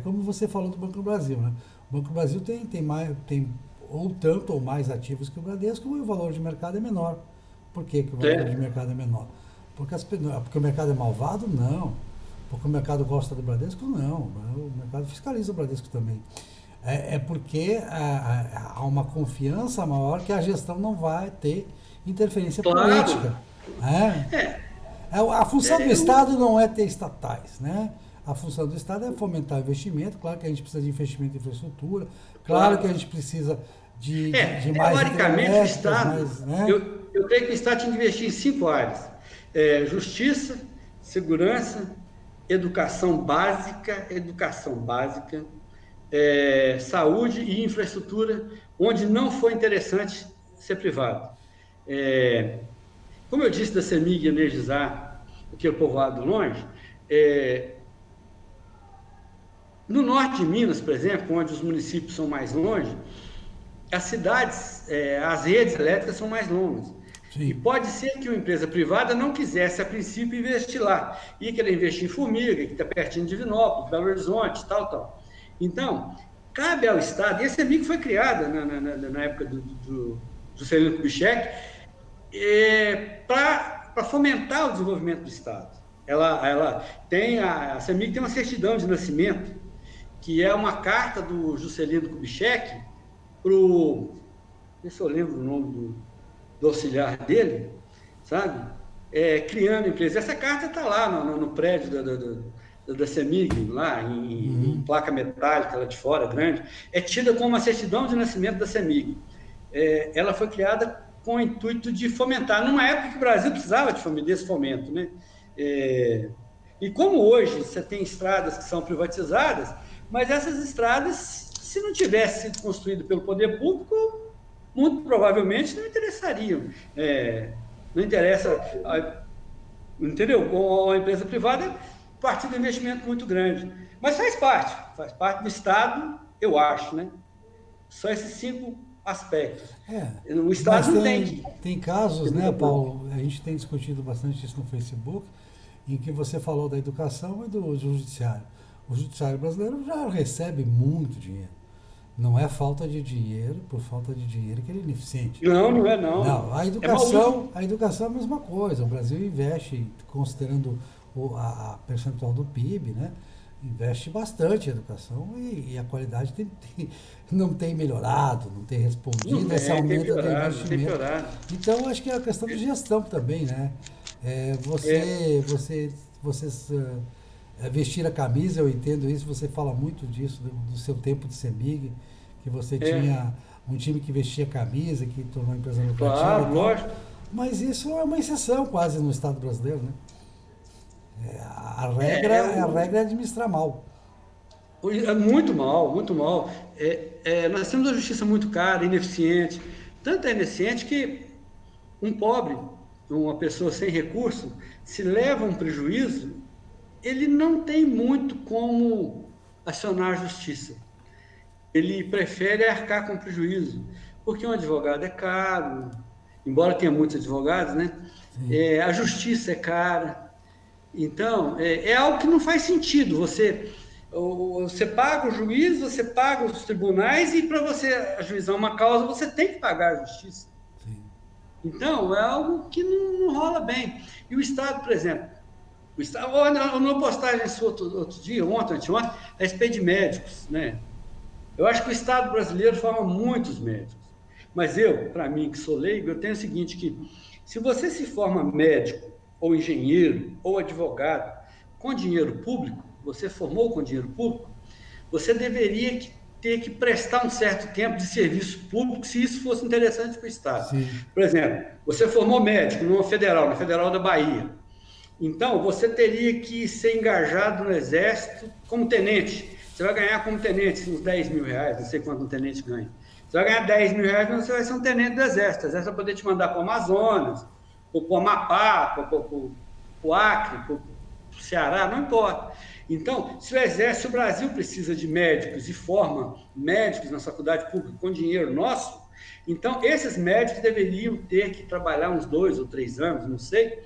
como você falou do Banco do Brasil, né? O Banco do Brasil tem ou tanto ou mais ativos que o Bradesco e o valor de mercado é menor. Por que o valor de mercado é menor? Porque o mercado é malvado? Não. Porque o mercado gosta do Bradesco? Não. O mercado fiscaliza o Bradesco também. Porque há uma confiança maior que a gestão não vai ter interferência Claro. política. Né? A função do Eu, Estado não é ter estatais. Né? A função do Estado é fomentar investimento. Claro que a gente precisa de investimento em infraestrutura. Claro que a claro. gente precisa de mais Teoricamente, o hidrelétricas, Estado, mais, né? eu creio que o Estado tinha que investir em 5 áreas: justiça, segurança, educação básica, saúde e infraestrutura, onde não foi interessante ser privado. É, Como eu disse da CEMIG energizar aquele povoado longe, no norte de Minas, por exemplo, onde os municípios são mais longe, as cidades, as redes elétricas são mais longas. E Sim. pode ser que uma empresa privada não quisesse, a princípio, investir lá. Ia querer investir em Formiga, que está pertinho de Divinópolis, Belo Horizonte, tal. Então, cabe ao Estado, e esse amigo foi criado na época do Juscelino Kubitschek, para fomentar o desenvolvimento do Estado. Ela tem, a CEMIG tem uma certidão de nascimento, que é uma carta do Juscelino Kubitschek para o, não sei se eu lembro o nome do auxiliar dele, sabe? Criando empresa. Essa carta está lá no prédio da CEMIG, lá em placa metálica, lá de fora, grande. É tida como uma certidão de nascimento da CEMIG. Ela foi criada com o intuito de fomentar, numa época que o Brasil precisava desse fomento, né? E como hoje você tem estradas que são privatizadas, mas essas estradas, se não tivessem sido construídas pelo poder público, muito provavelmente não interessariam. Não interessa, entendeu? Com a empresa privada, parte do investimento muito grande. Mas faz parte do Estado, eu acho, né? Só esses 5 aspectos. O Estado não tem. Tem casos, né, Paulo? A gente tem discutido bastante isso no Facebook, em que você falou da educação e do judiciário. O judiciário brasileiro já recebe muito dinheiro. Não é falta de dinheiro, por falta de dinheiro que ele é ineficiente. Não, não é não. Não, a educação é a mesma coisa. O Brasil investe, considerando a percentual do PIB, né? Investe bastante em educação e a qualidade não tem melhorado, não tem respondido esse aumento do investimento. Então, acho que é a questão de gestão também, né? Vocês vestir a camisa, eu entendo isso, você fala muito disso, do seu tempo de CEMIG, que você tinha um time que vestia a camisa, que tornou a empresa lucrativa. Claro, lógico. Mas isso é uma exceção quase no Estado brasileiro, né? A regra é administrar mal. Muito mal, muito mal. Nós temos uma justiça muito cara, ineficiente. Tanto é ineficiente que um pobre, uma pessoa sem recurso, se leva um prejuízo, ele não tem muito como acionar a justiça. Ele prefere arcar com prejuízo, porque um advogado é caro, embora tenha muitos advogados, né? A justiça é cara. Então, é algo que não faz sentido. Você paga o juiz, você paga os tribunais, e para você ajuizar uma causa, você tem que pagar a justiça. Sim. Então, é algo que não rola bem. E o Estado, por exemplo, numa postagem outro dia, anteontem, a respeito de médicos, né? Eu acho que o Estado brasileiro forma muitos médicos. Mas para mim, que sou leigo, eu tenho o seguinte, que se você se forma médico, ou engenheiro, ou advogado, com dinheiro público, você formou com dinheiro público, você deveria ter que prestar um certo tempo de serviço público, se isso fosse interessante para o Estado. Sim. Por exemplo, você formou médico na Federal da Bahia. Então, você teria que ser engajado no Exército como tenente. Você vai ganhar como tenente uns 10 mil reais, não sei quanto um tenente ganha. Você vai ganhar 10 mil reais, mas você vai ser um tenente do Exército. O Exército vai poder te mandar para o Amazonas, ou para o Amapá, para o Acre, para o Ceará, não importa. Então, se o Brasil precisa de médicos e forma médicos na faculdade pública com dinheiro nosso, então esses médicos deveriam ter que trabalhar uns 2 ou 3 anos, não sei,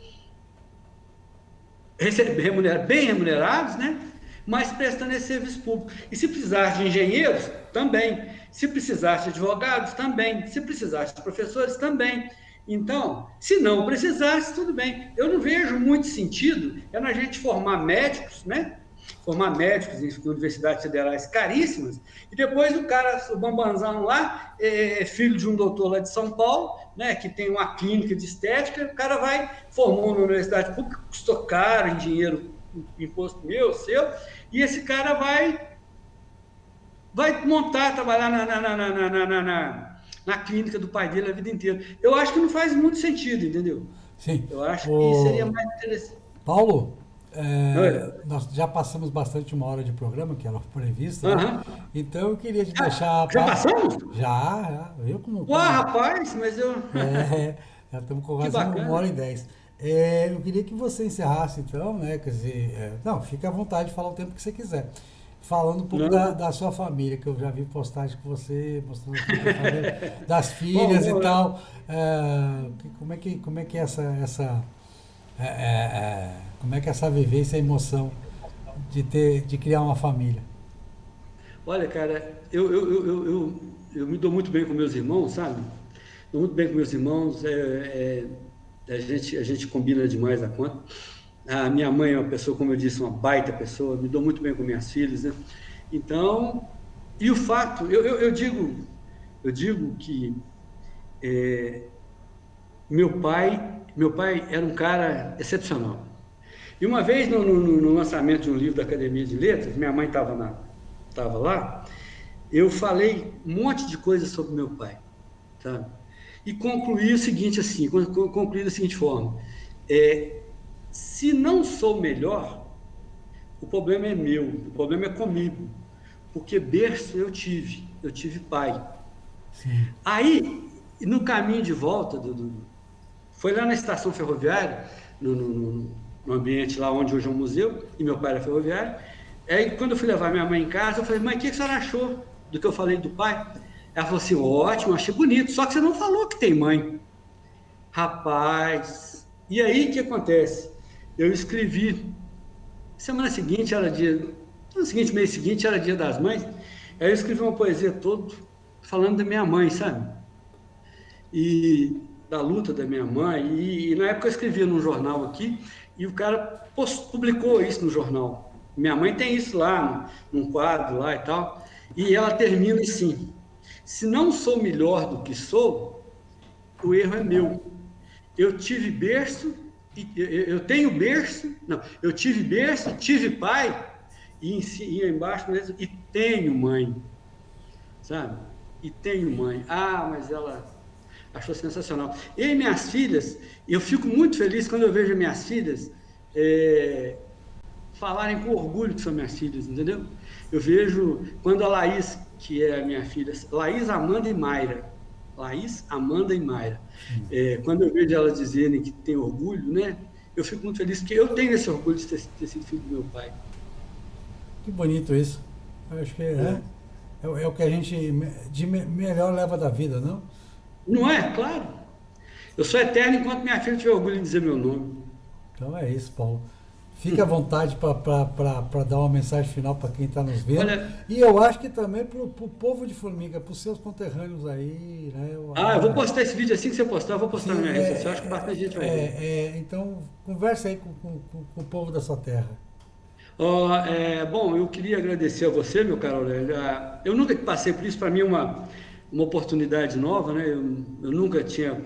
bem remunerados, né? Mas prestando esse serviço público. E se precisar de engenheiros, também. Se precisar de advogados, também. Se precisar de professores, também. Então, se não precisasse, tudo bem. Eu não vejo muito sentido na gente formar médicos, né? Formar médicos em universidades federais caríssimas, e depois o bambanzão lá, filho de um doutor lá de São Paulo, né, que tem uma clínica de estética, o cara formou na universidade pública, custou caro em dinheiro, imposto meu, seu, e esse cara vai trabalhar na clínica do pai dele a vida inteira. Eu acho que não faz muito sentido, entendeu? Sim. Eu acho que seria mais interessante. Paulo, nós já passamos bastante 1 hora de programa, que era prevista, né? Então eu queria te deixar... Já passamos? Já. Rapaz, mas eu... já estamos com quase 1h10. Eu queria que você encerrasse, então, né? Quer dizer, fique à vontade de falar o tempo que você quiser. Falando um pouco da sua família, que eu já vi postagem com você, mostrando a família, das filhas e tal. Como é que é como é que é essa vivência, a emoção de criar uma família? Olha, cara, eu me dou muito bem com meus irmãos, sabe? Dou muito bem com meus irmãos, a gente combina demais a conta. A minha mãe é uma pessoa, como eu disse, uma baita pessoa, me dou muito bem com minhas filhas, né? Então, e o fato, eu digo que meu pai era um cara excepcional. E uma vez, no lançamento de um livro da Academia de Letras, minha mãe estava lá, eu falei um monte de coisas sobre meu pai, sabe? E concluí o seguinte, assim, concluí da seguinte forma: é, se não sou melhor, o problema é meu, o problema é comigo, porque berço eu tive pai. Sim. Aí, no caminho de volta, foi lá na estação ferroviária, no ambiente lá onde hoje é um museu, e meu pai era ferroviário. Aí, quando eu fui levar minha mãe em casa, eu falei: mãe, o que a senhora achou do que eu falei do pai? Ela falou assim: ótimo, achei bonito, só que você não falou que tem mãe. Rapaz, e aí o que acontece? Eu escrevi, semana seguinte era dia, no seguinte, mês seguinte era dia das mães, aí eu escrevi uma poesia toda falando da minha mãe, sabe? E da luta da minha mãe, e na época eu escrevia num jornal aqui, e o cara publicou isso no jornal. Minha mãe tem isso lá, num quadro lá e tal, e ela termina assim: se não sou melhor do que sou, o erro é meu. Eu tive berço, eu tenho berço, não, eu tive berço, tive pai, e embaixo mesmo, e tenho mãe, sabe? E tenho mãe. Ah, mas ela achou sensacional. E minhas filhas, eu fico muito feliz quando eu vejo minhas filhas falarem com orgulho que são minhas filhas, entendeu? Eu vejo quando a Laís, que é a minha filha, Laís, Amanda e Mayra, Laís, Amanda e Mayra, quando eu vejo elas dizerem que tem orgulho, né? Eu fico muito feliz, porque eu tenho esse orgulho de ter sido filho do meu pai. Que bonito isso. Eu acho que é o que a gente melhor leva da vida, não? Não é? Claro. Eu sou eterno enquanto minha filha tiver orgulho em dizer meu nome. Então é isso, Paulo. Fique à vontade para dar uma mensagem final para quem está nos vendo. Olha, E eu acho que também para o povo de Formiga, para os seus conterrâneos aí, né? eu vou postar esse vídeo assim que você postar, eu vou postar Sim, na minha rede social, acho que bastante gente vai ver. então, converse aí com o povo da sua terra. Bom, eu queria agradecer a você, meu caro Aurélio. Eu nunca passei por isso, para mim é uma oportunidade nova, né? Eu nunca tinha,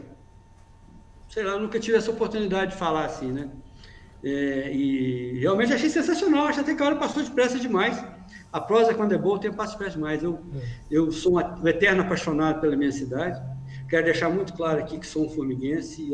sei lá, eu nunca tive essa oportunidade de falar assim, né? E realmente achei sensacional, acho até que a hora passou depressa demais. A prosa, quando é boa, o tempo passa depressa demais. Eu sou um eterno apaixonado pela minha cidade. Quero deixar muito claro aqui que sou um formiguense,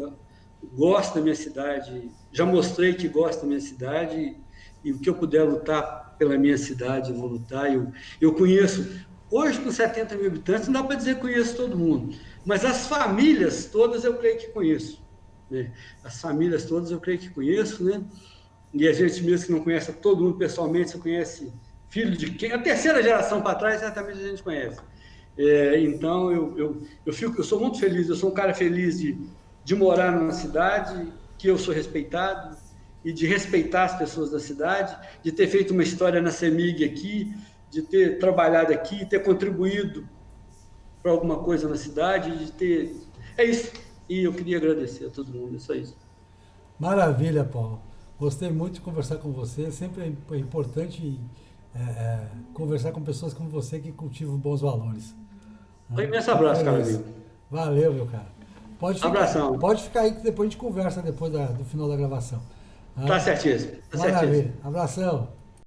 gosto da minha cidade, já mostrei que gosto da minha cidade, e o que eu puder lutar pela minha cidade, eu vou lutar. Eu conheço, hoje com 70 mil habitantes, não dá para dizer que conheço todo mundo, mas as famílias todas eu creio que conheço. Né? As famílias todas eu creio que conheço, né? E a gente mesmo que não conhece todo mundo pessoalmente, você conhece filho de quem? A terceira geração para trás, certamente a gente conhece. Então, eu sou muito feliz, eu sou um cara feliz de morar numa cidade que eu sou respeitado, e de respeitar as pessoas da cidade, de ter feito uma história na CEMIG aqui, de ter trabalhado aqui, ter contribuído para alguma coisa na cidade, de ter... É isso. E eu queria agradecer a todo mundo, é só isso. Maravilha, Paulo. Gostei muito de conversar com você. Sempre é importante conversar com pessoas como você que cultivam bons valores. Um imenso abraço, cara amigo. Valeu, meu cara. Abração. Pode ficar aí que depois a gente conversa depois do final da gravação. Tá certíssimo. Tá Maravilha. certíssimo. Abração.